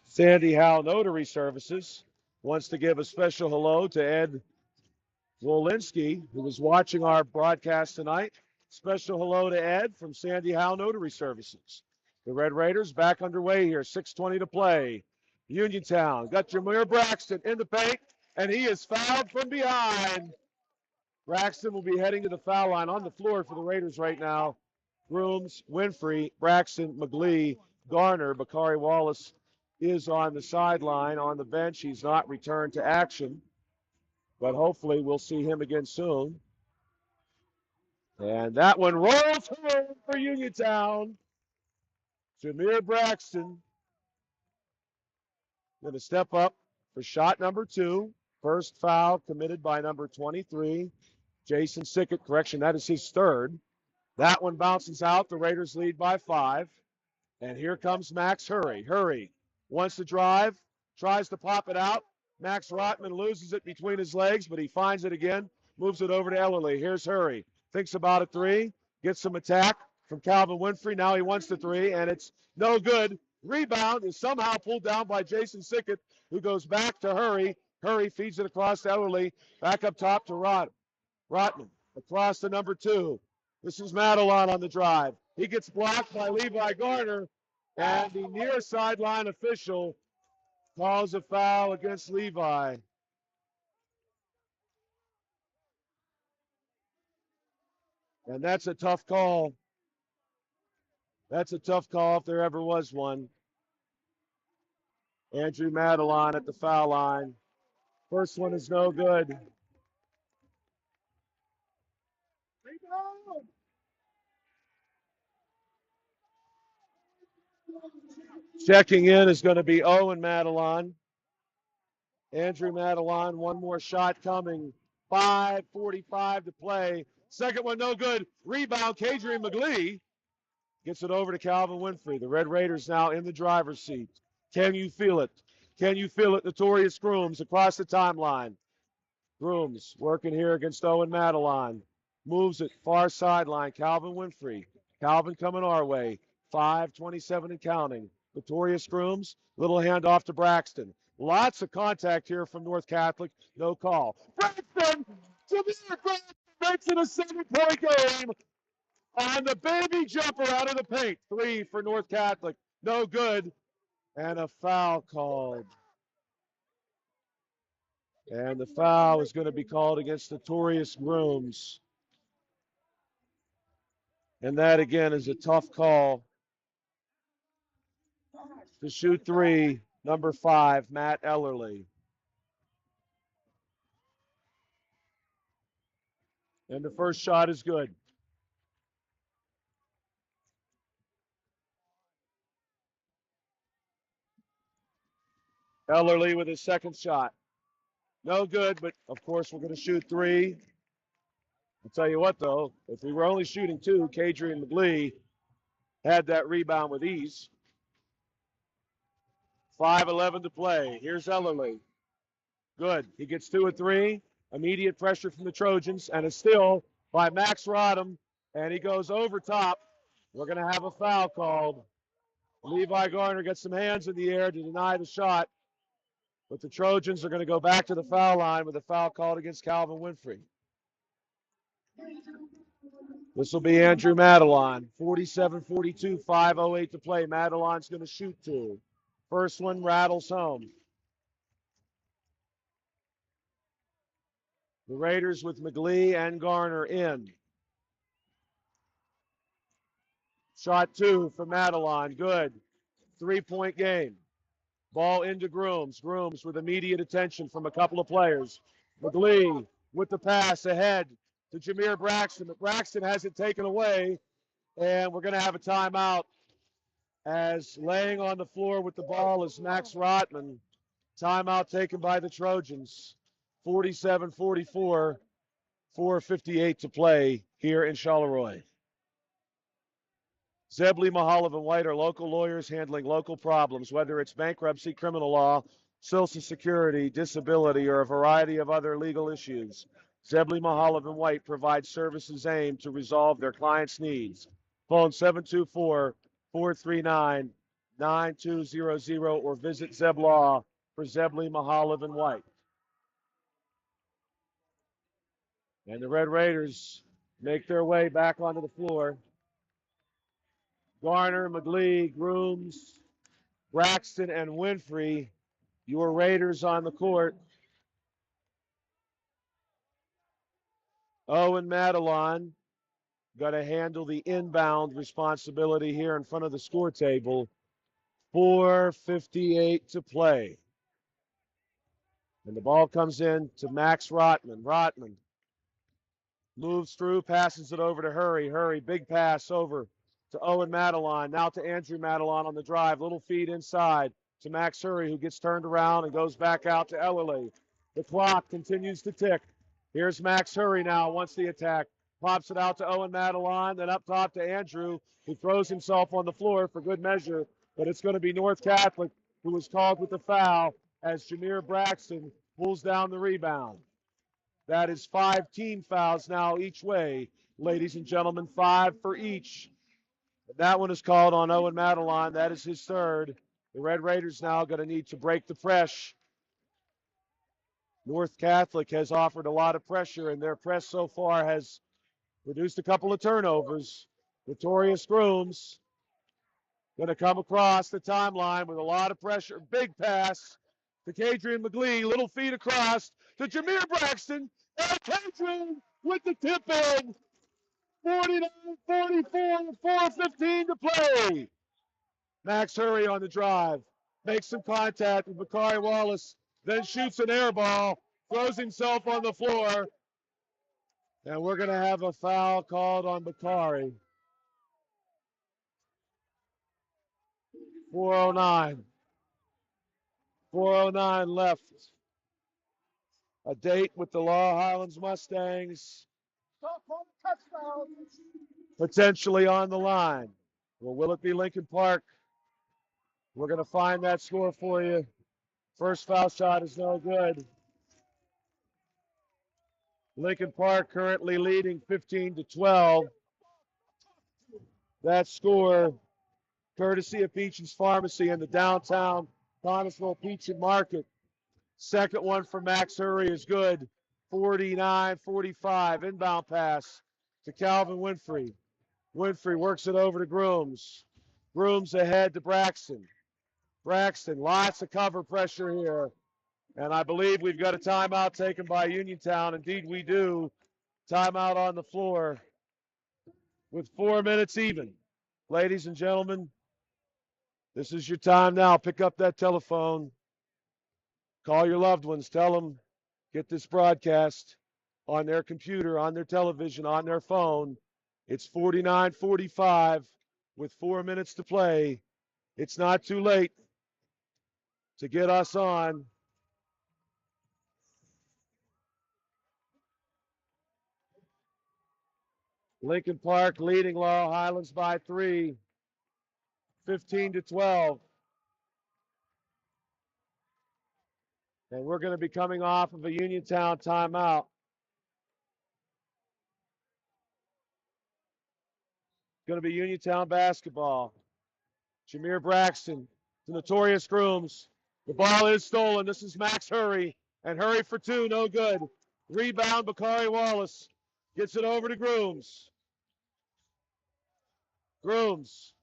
Speaker 1: Sandy Howe Notary Services wants to give a special hello to Ed Wolinski, who was watching our broadcast tonight. Special hello to Ed from Sandy Howe Notary Services. The Red Raiders back underway here, 6:20 to play. Uniontown got Jameer Braxton in the paint, and he is fouled from behind. Braxton will be heading to the foul line on the floor for the Raiders right now. Grooms, Winfrey, Braxton, McGlee, Garner, Bakari Wallace is on the sideline, on the bench. He's not returned to action, but hopefully we'll see him again soon. And that one rolls home for Uniontown. Jameer Braxton going to step up for shot number 2. First foul committed by number 23, Jason Sickett. Correction, that is his 3rd. That one bounces out. The Raiders lead by 5. And here comes Max Hurry. Hurry wants to drive, tries to pop it out. Max Rotman loses it between his legs, but he finds it again, moves it over to Ellerly. Here's Hurry. Thinks about a 3, gets some attack from Calvin Winfrey. Now he wants the 3, and it's no good. Rebound is somehow pulled down by Jason Sickett, who goes back to Hurry. Hurry feeds it across to Ellerly, back up top to Rotman. Across to number 2. This is Madelon on the drive. He gets blocked by Levi Garner, and the near sideline official calls a foul against Levi. And that's a tough call. That's a tough call if there ever was one. Andrew Madelon at the foul line. First one is no good. Checking in is going to be Owen Madelon. Andrew Madelon, one more shot coming. 5:45 to play. Second one, no good. Rebound, Kadrian McGlee gets it over to Calvin Winfrey. The Red Raiders now in the driver's seat. Can you feel it? Can you feel it? Notorious Grooms across the timeline. Grooms working here against Owen Madelon. Moves it far sideline. Calvin Winfrey. Calvin coming our way. 5:27 and counting. Notorious Grooms. Little handoff to Braxton. Lots of contact here from North Catholic. No call. Braxton! Jameer Braxton makes it a 7-point game on the baby jumper out of the paint. 3 for North Catholic. No good. And a foul called. And the foul is going to be called against Notorious Grooms. And that, again, is a tough call. To shoot 3, number 5, Matt Ellerly. And the first shot is good. Ellerly with his second shot. No good, but of course we're going to shoot 3. I'll tell you what, though, if we were only shooting 2, Kadrian McGlee had that rebound with ease. 5:11 to play. Here's Ellerly. Good. He gets 2 and 3. Immediate pressure from the Trojans, and a steal by Max Rodham, and he goes over top. We're going to have a foul called. Levi Garner gets some hands in the air to deny the shot, but the Trojans are going to go back to the foul line with a foul called against Calvin Winfrey. This will be Andrew Madelon. 47-42, 5:08 to play. Madelon's going to shoot 2. First one rattles home. The Raiders with McGlee and Garner in. Shot 2 for Madelon. Good. 3-point game. Ball into Grooms. Grooms with immediate attention from a couple of players. McGlee with the pass ahead to Jameer Braxton. But Braxton has it taken away, and we're going to have a timeout as laying on the floor with the ball is Max Rotman. Timeout taken by the Trojans. 47-44, 4:58 to play here in Charleroi. Zebley, Mahalev, and White are local lawyers handling local problems, whether it's bankruptcy, criminal law, Social Security, disability, or a variety of other legal issues. Zebley, Mahalev, and White provide services aimed to resolve their clients' needs. Phone 724-439-9200 or visit Zeblaw for Zebley, Mahalev, and White. And the Red Raiders make their way back onto the floor. Garner, McGlee, Grooms, Braxton, and Winfrey, your Raiders on the court. Owen Madelon got to handle the inbound responsibility here in front of the score table. 4:58 to play. And the ball comes in to Max Rotman. Rotman moves through, passes it over to Hurry. Hurry, big pass over to Owen Madelon. Now to Andrew Madelon on the drive. Little feed inside to Max Hurry, who gets turned around and goes back out to Ellerly. The clock continues to tick. Here's Max Hurry now, wants the attack. Pops it out to Owen Madeline, then up top to Andrew, who throws himself on the floor for good measure. But it's going to be North Catholic who was called with the foul as Jameer Braxton pulls down the rebound. That is 5 team fouls now each way. Ladies and gentlemen, 5 for each. That one is called on Owen Madeline. That is his third. The Red Raiders now going to need to break the press. North Catholic has offered a lot of pressure, and their press so far has produced a couple of turnovers. Notorious Grooms going to come across the timeline with a lot of pressure. Big pass to Kadrian McGlee. Little feet across to Jameer Braxton. And Kadrian with the tip in. 49-44, 4:15 to play. Max Hurry on the drive. Makes some contact with Bakari Wallace. Then shoots an air ball. Throws himself on the floor. And we're going to have a foul called on Bakari. 4:09. 4:09 left. A date with the Laurel Highlands Mustangs potentially on the line. Well, will it be Lincoln Park? We're going to find that score for you. First foul shot is no good. Lincoln Park currently leading 15-12. That score, courtesy of Beecham's Pharmacy in the downtown Connellsville Peach and Market. Second one for Max Hurry is good. 49-45. Inbound pass to Calvin Winfrey. Winfrey works it over to Grooms. Grooms ahead to Braxton. Braxton, lots of cover pressure here. And I believe we've got a timeout taken by Uniontown. Indeed, we do. Timeout on the floor with 4 minutes even. Ladies and gentlemen, this is your time now. Pick up that telephone. Call your loved ones. Tell them, get this broadcast on their computer, on their television, on their phone. It's 49-45 with 4 minutes to play. It's not too late to get us on. Lincoln Park leading Laurel Highlands by 3, 15-12. And we're going to be coming off of a Uniontown timeout. Going to be Uniontown basketball. Jameer Braxton, the Notorious Grooms. The ball is stolen. This is Max Hurry. And Hurry for 2, no good. Rebound, Bakari Wallace. Gets it over to Grooms. Grooms.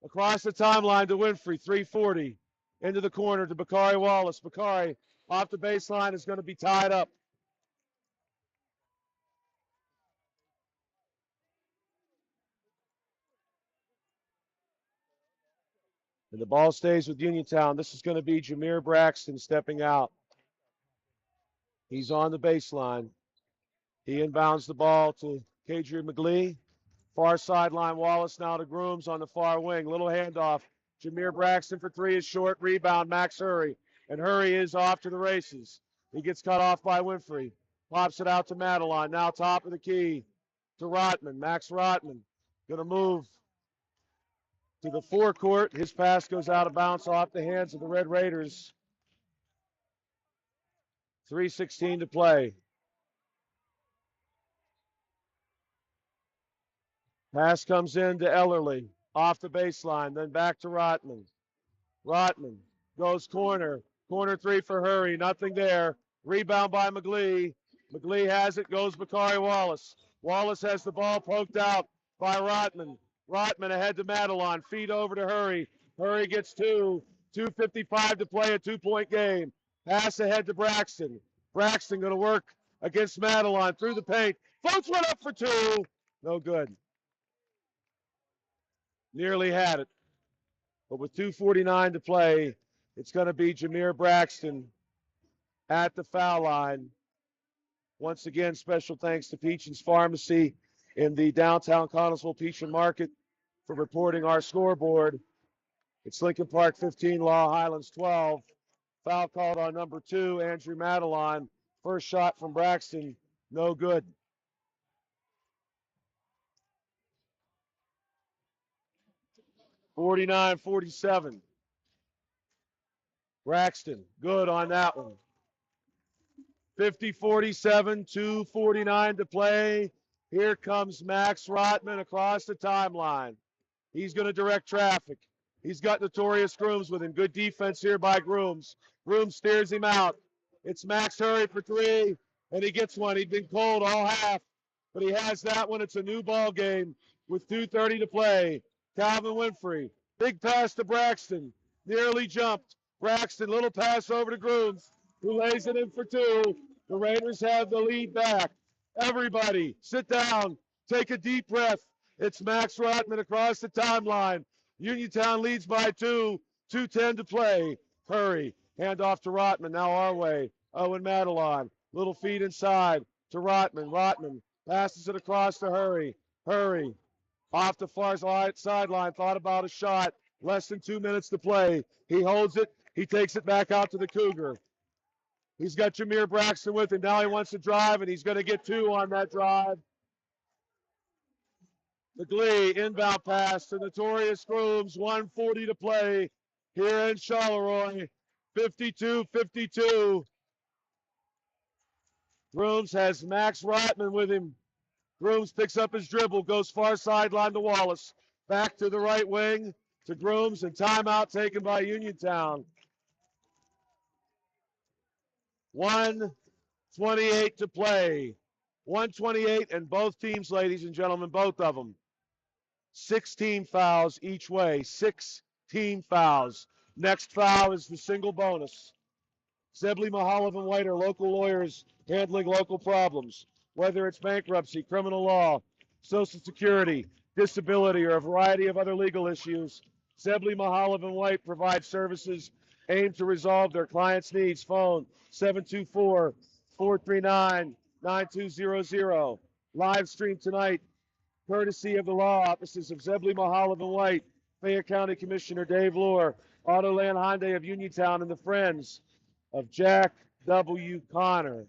Speaker 1: Across the timeline to Winfrey, 3:40. Into the corner to Bakari Wallace. Bakari off the baseline is going to be tied up. And the ball stays with Uniontown. This is going to be Jameer Braxton stepping out. He's on the baseline. He inbounds the ball to Kadrian McGlee. Far sideline, Wallace now to Grooms on the far wing. Little handoff. Jameer Braxton for 3 is short. Rebound, Max Hurry. And Hurry is off to the races. He gets cut off by Winfrey. Pops it out to Madeline. Now top of the key to Rotman. Max Rotman going to move to the forecourt. His pass goes out of bounds off the hands of the Red Raiders. 3:16 to play. Pass comes in to Ellerly. Off the baseline, then back to Rotman. Rotman goes corner. Corner 3 for Hurry. Nothing there. Rebound by McGlee. McGlee has it. Goes Bakari Wallace. Wallace has the ball poked out by Rotman. Rotman ahead to Madeline. Feed over to Hurry. Hurry gets 2. 2:55 to play, a 2-point game. Pass ahead to Braxton. Braxton going to work against Madeline through the paint. Floats one up for 2. No good. Nearly had it. But with 2:49 to play, it's going to be Jameer Braxton at the foul line. Once again, special thanks to Peachin's Pharmacy in the downtown Connellsville Peachin Market for reporting our scoreboard. It's Lincoln Park 15, Laurel Highlands 12. Foul called on number 2, Andrew Madeline. First shot from Braxton, no good. 49-47. Braxton, good on that one. 50-47, 2:49 to play. Here comes Max Rotman across the timeline. He's going to direct traffic. He's got Notorious Grooms with him. Good defense here by Grooms. Grooms steers him out. It's Max Hurry for three, and he gets one. He'd been cold all half, but he has that one. It's a new ball game with 2:30 to play. Calvin Winfrey, big pass to Braxton. Nearly jumped. Braxton, little pass over to Grooms, who lays it in for two. The Raiders have the lead back. Everybody, sit down. Take a deep breath. It's Max Rotman across the timeline. Uniontown leads by two. 2:10 to play. Hurry. Hand off to Rotman. Now our way. Owen Madelon. Little feed inside to Rotman. Rotman passes it across to Hurry. Hurry. Off the far sideline. Thought about a shot. Less than 2 minutes to play. He holds it. He takes it back out to the Cougar. He's got Jameer Braxton with him. Now he wants to drive, and he's going to get two on that drive. The Glee inbound pass to Notorious Grooms. 1:40 to play here in Charleroi. 52-52. Grooms has Max Rotman with him. Grooms picks up his dribble, goes far sideline to Wallace. Back to the right wing to Grooms, and timeout taken by Uniontown. 1:28 to play. 1:28, and both teams, ladies and gentlemen, both of them. 16 fouls each way. 16 fouls. Next foul is the single bonus. Zebley, Mahalev, and White are local lawyers handling local problems, whether it's bankruptcy, criminal law, Social Security, disability, or a variety of other legal issues. Zebley, Mahalev, and White provide services aimed to resolve their clients' needs. Phone 724-439-9200. Live stream tonight, courtesy of the law offices of Zebley, Mahalev, and White, Fayette County Commissioner Dave Lohr, Autoland Hyundai of Uniontown, and the friends of Jack W. Connor.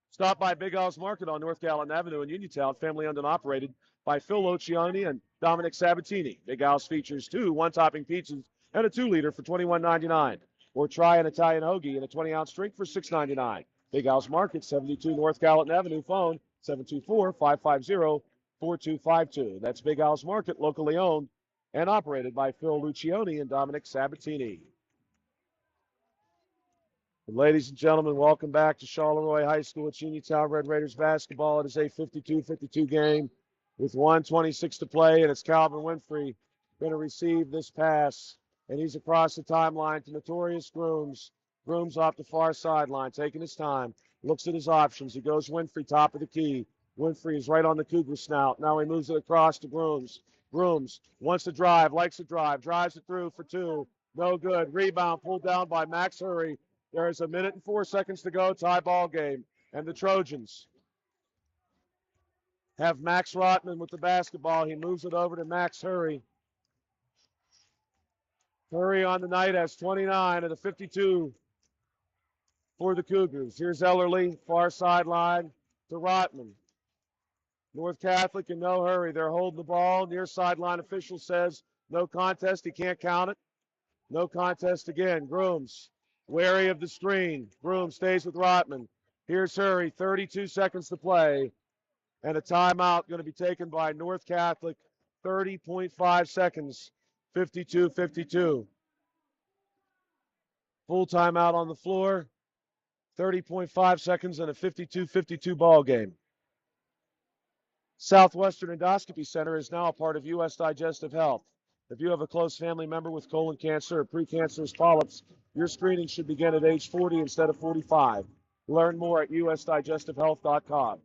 Speaker 1: Stop by Big Al's Market on North Gallant Avenue in Uniontown, family owned and operated by Phil Lucioni and Dominic Sabatini. Big Al's features 2 one-topping pizzas and a 2-liter for $21.99. Or try an Italian hoagie in a 20-ounce drink for $6.99. Big Al's Market, 72 North Gallant Avenue, phone 724-550-4252. That's Big Al's Market, locally owned and operated by Phil Lucioni and Dominic Sabatini. And ladies and gentlemen, welcome back to Charleroi High School. It's Uniontown Red Raiders basketball. It is a 52-52 game with 1:26 to play, and it's Calvin Winfrey going to receive this pass, and he's across the timeline to Notorious Grooms. Grooms off the far sideline, taking his time, looks at his options. He goes Winfrey, top of the key. Winfrey is right on the Cougar snout. Now he moves it across to Grooms. Grooms wants to drive, likes to drive, drives it through for two. No good. Rebound pulled down by Max Hurry. There is 1 minute and 4 seconds to go, tie ball game. And the Trojans have Max Rotman with the basketball. He moves it over to Max Hurry. Hurry on the night has 29 of the 52 for the Cougars. Here's Ellerly, far sideline to Rotman. North Catholic and no hurry. They're holding the ball. Near sideline official says no contest. He can't count it. No contest again. Grooms wary of the screen. Grooms stays with Rotman. Here's Hurry. 32 seconds to play. And a timeout going to be taken by North Catholic. 30.5 seconds. 52-52. Full timeout on the floor. 30.5 seconds and a 52-52 ball game. Southwestern Endoscopy Center is now a part of U.S. Digestive Health. If you have a close family member with colon cancer or precancerous polyps, your screening should begin at age 40 instead of 45. Learn more at usdigestivehealth.com.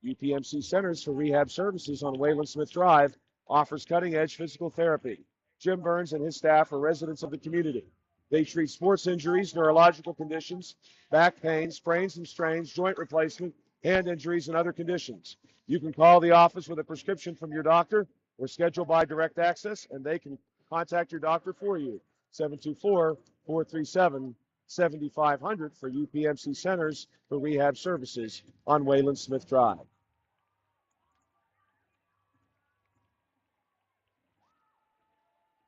Speaker 1: UPMC Centers for Rehab Services on Wayland Smith Drive offers cutting-edge physical therapy. Jim Burns and his staff are residents of the community. They treat sports injuries, neurological conditions, back pain, sprains and strains, joint replacement, hand injuries, and other conditions. You can call the office with a prescription from your doctor or schedule by direct access, and they can contact your doctor for you. 724-437-7500 for UPMC Centers for Rehab Services on Wayland Smith Drive.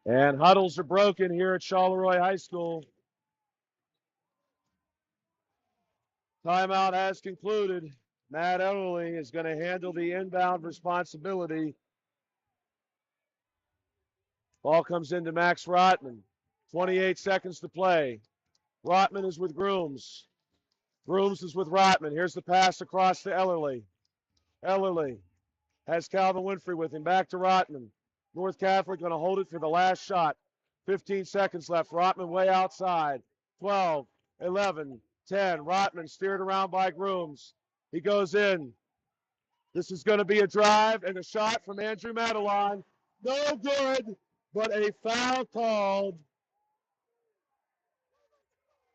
Speaker 1: And huddles are broken here at Charleroi High School. Timeout has concluded. Matt Ellerly is going to handle the inbound responsibility. Ball comes into Max Rotman. 28 seconds to play. Rotman is with Grooms. Grooms is with Rotman. Here's the pass across to Ellerly. Ellerly has Calvin Winfrey with him. Back to Rotman. North Catholic going to hold it for the last shot. 15 seconds left. Rotman way outside. 12, 11, 10. Rotman steered around by Grooms. He goes in. This is going to be a drive and a shot from Andrew Madelon. No good, but a foul called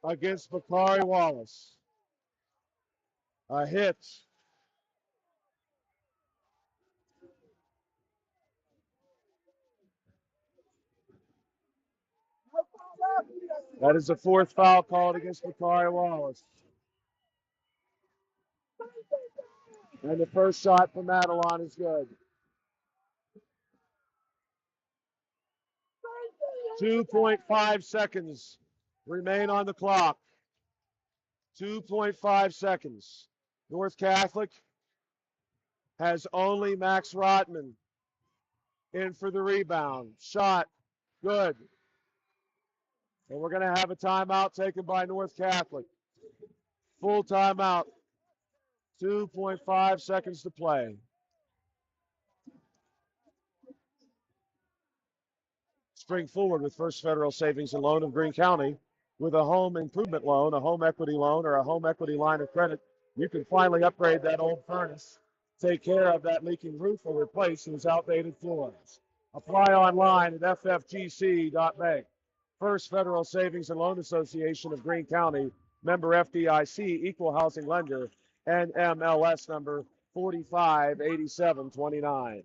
Speaker 1: against Bakari Wallace. A hit. That is the fourth foul called against Bakari Wallace. And the first shot from Madelon is good. 2.5 seconds remain on the clock. 2.5 seconds. North Catholic has only Max Rotman in for the rebound. Shot, good. And we're going to have a timeout taken by North Catholic. Full timeout. 2.5 seconds to play. Spring forward with First Federal Savings and Loan of Greene County. With a home improvement loan, a home equity loan, or a home equity line of credit, you can finally upgrade that old furnace, take care of that leaking roof, or replace those outdated floors. Apply online at ffgc.bank. First Federal Savings and Loan Association of Greene County, member FDIC, equal housing lender, NMLS number 458729.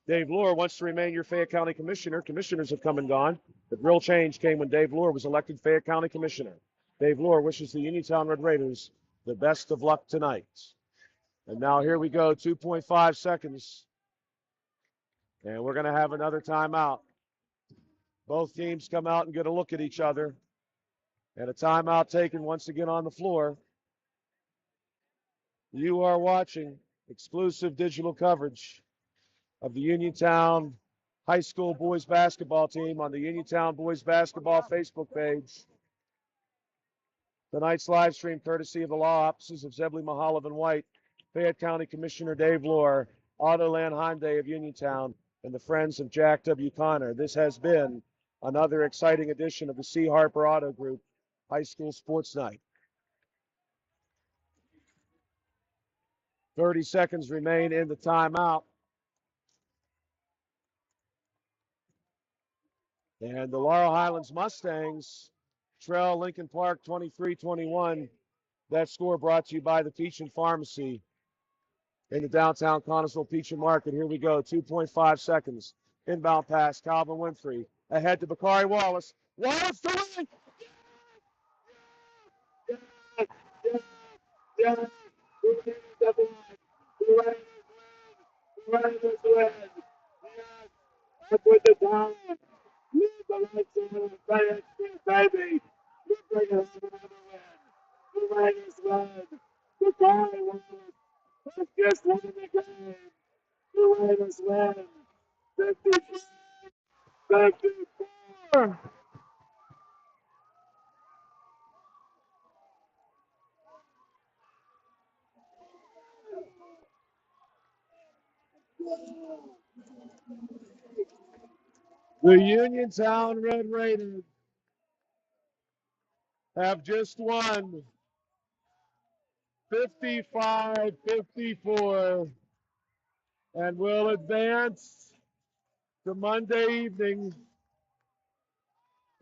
Speaker 1: Dave Lohr wants to remain your Fayette County Commissioner. Commissioners have come and gone. The real change came when Dave Lohr was elected Fayette County Commissioner. Dave Lohr wishes the Uniontown Red Raiders the best of luck tonight. And now here we go, 2.5 seconds. And we're going to have another timeout. Both teams come out and get a look at each other. And a timeout taken once again on the floor. You are watching exclusive digital coverage of the Uniontown High School boys basketball team on the Uniontown Boys Basketball Facebook page. Tonight's live stream courtesy of the law offices of Zebley Mahalev and White, Fayette County Commissioner Dave Lohr, Autoland Hyundai of Uniontown, and the friends of Jack W. Connor. This has been another exciting edition of the C. Harper Auto Group High School Sports Night. 30 seconds remain in the timeout. And the Laurel Highlands Mustangs trail Lincoln Park 23-21. That score brought to you by the Peach and Pharmacy in the downtown Connellsville Peach and Market. Here we go, 2.5 seconds. Inbound pass, Calvin Winfrey. Ahead to Bakari Wallace. Wallace to win! Yes! With the time. Leave the lights on, baby. You bring us another win. The Raiders win. The Barry win. It's just one of the game. The Raiders win. 54. The Uniontown Red Raiders have just won 55-54 and will advance to Monday evening,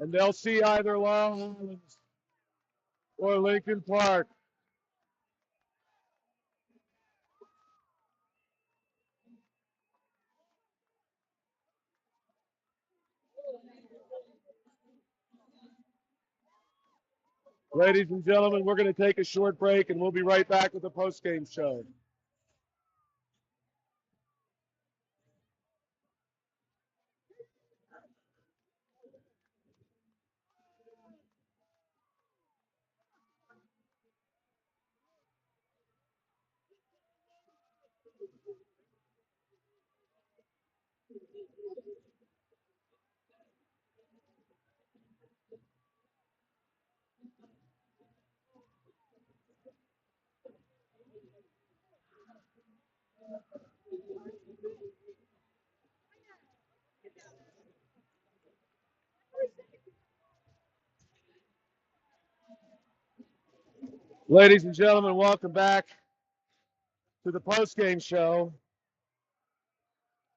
Speaker 1: and they'll see either Laurel Highlands or Lincoln Park. Ladies and gentlemen, we're going to take a short break, and we'll be right back with the post-game show. Ladies and gentlemen, welcome back to the postgame show,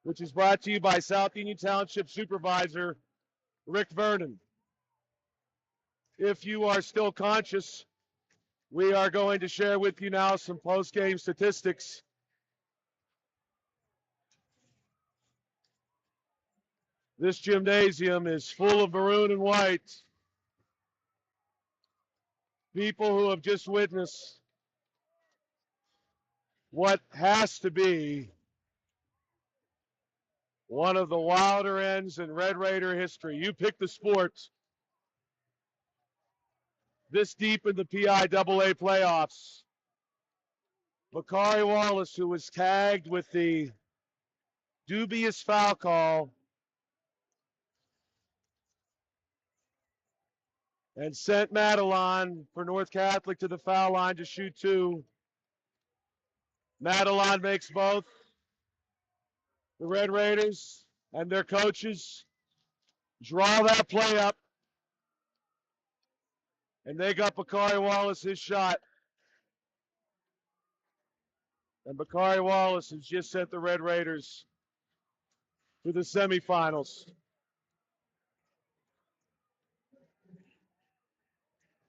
Speaker 1: which is brought to you by South Union Township Supervisor Rick Vernon. If you are still conscious, we are going to share with you now some postgame statistics. This gymnasium is full of maroon and white. People who have just witnessed what has to be one of the wilder ends in Red Raider history. You pick the sports. This deep in the PIAA playoffs. Bakari Wallace, who was tagged with the dubious foul call and sent Madelon for North Catholic to the foul line to shoot two. Madelon makes both. The Red Raiders and their coaches draw that play up, and they got Bakari Wallace his shot. And Bakari Wallace has just sent the Red Raiders to the semifinals.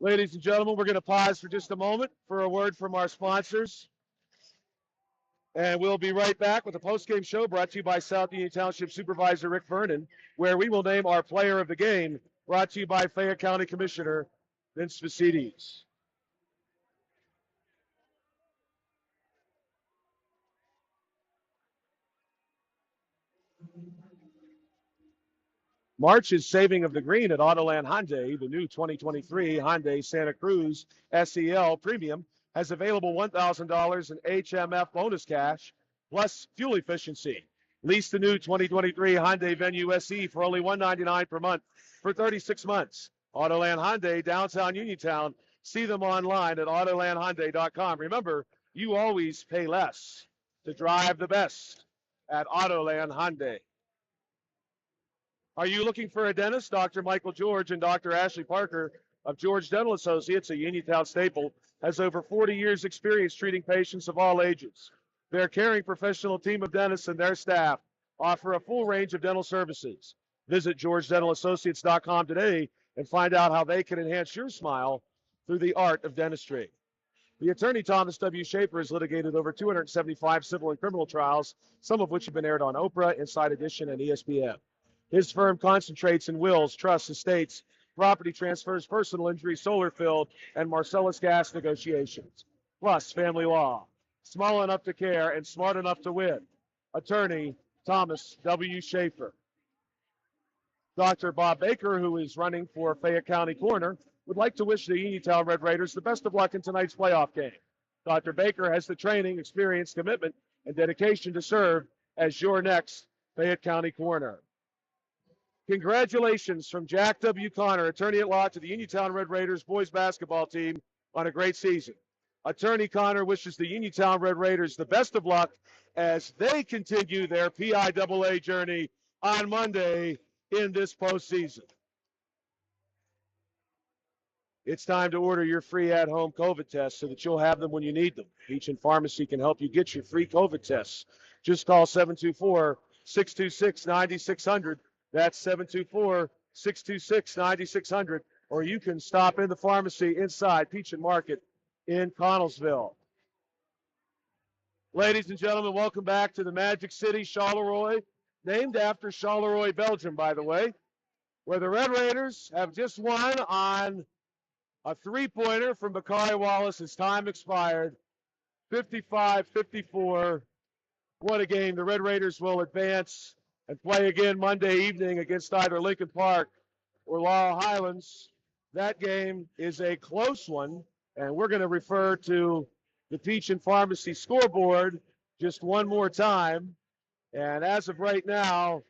Speaker 1: Ladies and gentlemen, we're going to pause for just a moment for a word from our sponsors. And we'll be right back with a postgame show brought to you by South Union Township Supervisor Rick Vernon, where we will name our player of the game, brought to you by Fayette County Commissioner Vince Vacides. March is saving of the green at Autoland Hyundai. The new 2023 Hyundai Santa Cruz SEL Premium has available $1,000 in HMF bonus cash plus fuel efficiency. Lease the new 2023 Hyundai Venue SE for only $199 per month for 36 months. Autoland Hyundai, downtown Uniontown. See them online at autolandhyundai.com. Remember, you always pay less to drive the best at Autoland Hyundai. Are you looking for a dentist? Dr. Michael George and Dr. Ashley Parker of George Dental Associates, a Uniontown staple, has over 40 years' experience treating patients of all ages. Their caring professional team of dentists and their staff offer a full range of dental services. Visit georgedentalassociates.com today and find out how they can enhance your smile through the art of dentistry. The attorney Thomas W. Schaefer has litigated over 275 civil and criminal trials, some of which have been aired on Oprah, Inside Edition, and ESPN. His firm concentrates in wills, trusts, estates, property transfers, personal injury, solar field, and Marcellus gas negotiations, plus family law. Small enough to care and smart enough to win. Attorney Thomas W. Schaefer. Dr. Bob Baker, who is running for Fayette County Coroner, would like to wish the Uniontown Red Raiders the best of luck in tonight's playoff game. Dr. Baker has the training, experience, commitment, and dedication to serve as your next Fayette County Coroner. Congratulations from Jack W. Connor, attorney at law, to the Uniontown Red Raiders boys basketball team on a great season. Attorney Connor wishes the Uniontown Red Raiders the best of luck as they continue their PIAA journey on Monday in this postseason. It's time to order your free at-home COVID tests so that you'll have them when you need them. Beach & Pharmacy can help you get your free COVID tests. Just call 724-626-9600. That's 724-626-9600. Or you can stop in the pharmacy inside Peach and Market in Connellsville. Ladies and gentlemen, welcome back to the Magic City, Charleroi, named after Charleroi, Belgium, by the way, where the Red Raiders have just won on a three-pointer from Bakari Wallace as time expired, 55-54. What a game. The Red Raiders will advance and play again Monday evening against either Lincoln Park or Laurel Highlands. That game is a close one, and we're going to refer to the Peach and Pharmacy scoreboard just one more time. And as of right now,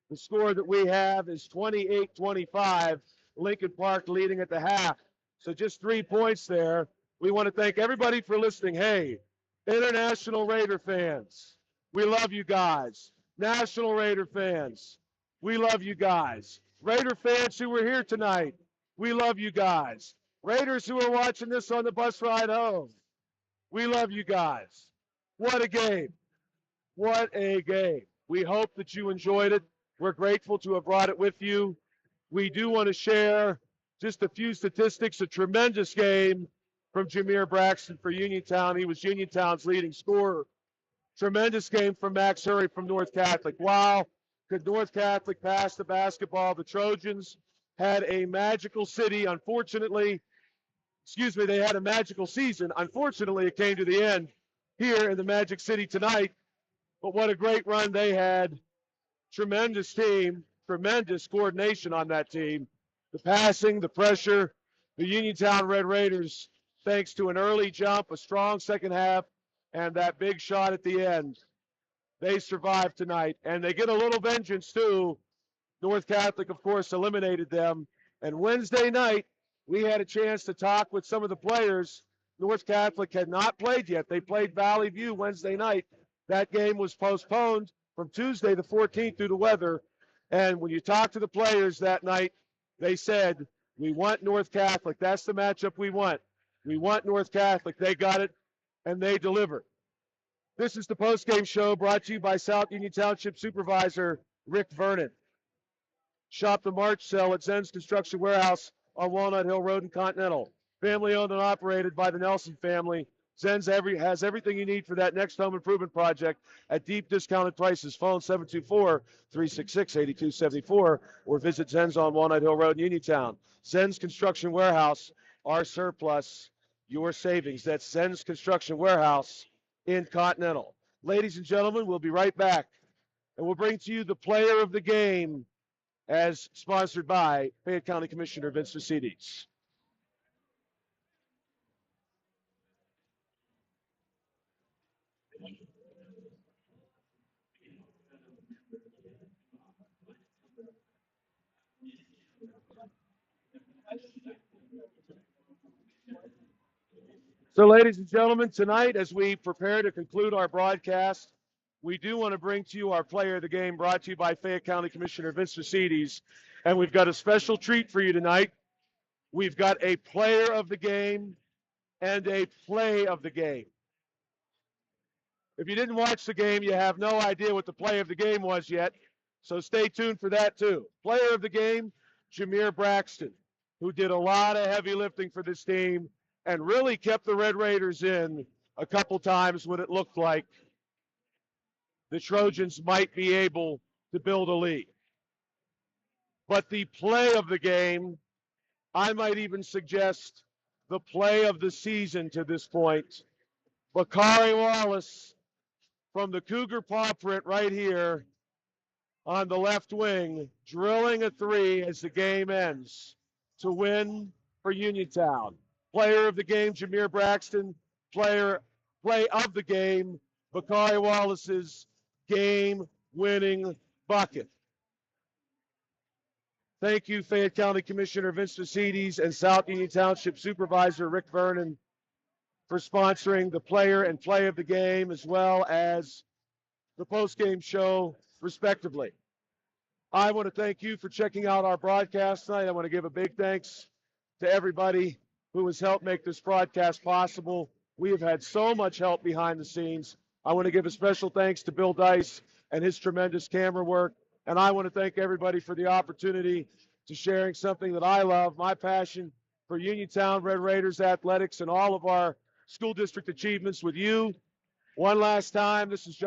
Speaker 1: the score that we have is 28-25, Lincoln Park leading at the half. So just 3 points there. We want to thank everybody for listening. Hey, International Raider fans, we love you guys. National Raider fans, we love you guys. Raider fans who were here tonight, we love you guys. Raiders who are watching this on the bus ride home, we love you guys. What a game. What a game. We hope that you enjoyed it. We're grateful to have brought it with you. We do want to share just a few statistics. A tremendous game from Jameer Braxton for Uniontown. He was Uniontown's leading scorer. Tremendous game from Max Hurry from North Catholic. Wow, could North Catholic pass the basketball? The Trojans had a magical city. Unfortunately, they had a magical season. Unfortunately, it came to the end here in the Magic City tonight. But what a great run they had. Tremendous team, tremendous coordination on that team. The passing, the pressure, the Uniontown Red Raiders, thanks to an early jump, a strong second half, and that big shot at the end. They survived tonight, and they get a little vengeance too. North Catholic, of course, eliminated them. And Wednesday night, we had a chance to talk with some of the players. North Catholic had not played yet. They played Valley View Wednesday night. That game was postponed from Tuesday the 14th due to weather. And when you talk to the players that night, they said, we want North Catholic. That's the matchup we want. We want North Catholic. They got it, and they delivered. This is the postgame show brought to you by South Union Township Supervisor Rick Vernon. Shop the March sale at Zen's Construction Warehouse on Walnut Hill Road in Continental. Family owned and operated by the Nelson family. Zen's has everything you need for that next home improvement project at deep discounted prices. Phone 724-366-8274 or visit Zen's on Walnut Hill Road in Uniontown. Zen's Construction Warehouse, our surplus, your savings. That's Zen's Construction Warehouse in Continental. Ladies and gentlemen, we'll be right back, and we'll bring to you the player of the game as sponsored by Fayette County Commissioner Vince Vacides. So, ladies and gentlemen, tonight as we prepare to conclude our broadcast, we do want to bring to you our player of the game brought to you by Fayette County Commissioner Vince Vacides. And we've got a special treat for you tonight. We've got a player of the game and a play of the game. If you didn't watch the game, you have no idea what the play of the game was yet. So stay tuned for that too. Player of the game, Jameer Braxton, who did a lot of heavy lifting for this team and really kept the Red Raiders in a couple times when it looked like the Trojans might be able to build a lead. But the play of the game, I might even suggest the play of the season to this point, Bakari Wallace from the Cougar paw print right here on the left wing, drilling a three as the game ends to win for Uniontown. Player of the game, Jameer Braxton. Play of the game, Bakari Wallace's game-winning bucket. Thank you, Fayette County Commissioner Vince Vacides and South Union Township Supervisor Rick Vernon for sponsoring the player and play of the game as well as the post-game show, respectively. I want to thank you for checking out our broadcast tonight. I want to give a big thanks to everybody who has helped make this broadcast possible. We have had so much help behind the scenes. I want to give a special thanks to Bill Dice and his tremendous camera work. And I want to thank everybody for the opportunity to sharing something that I love, my passion for Uniontown Red Raiders athletics and all of our school district achievements with you. One last time, this is John.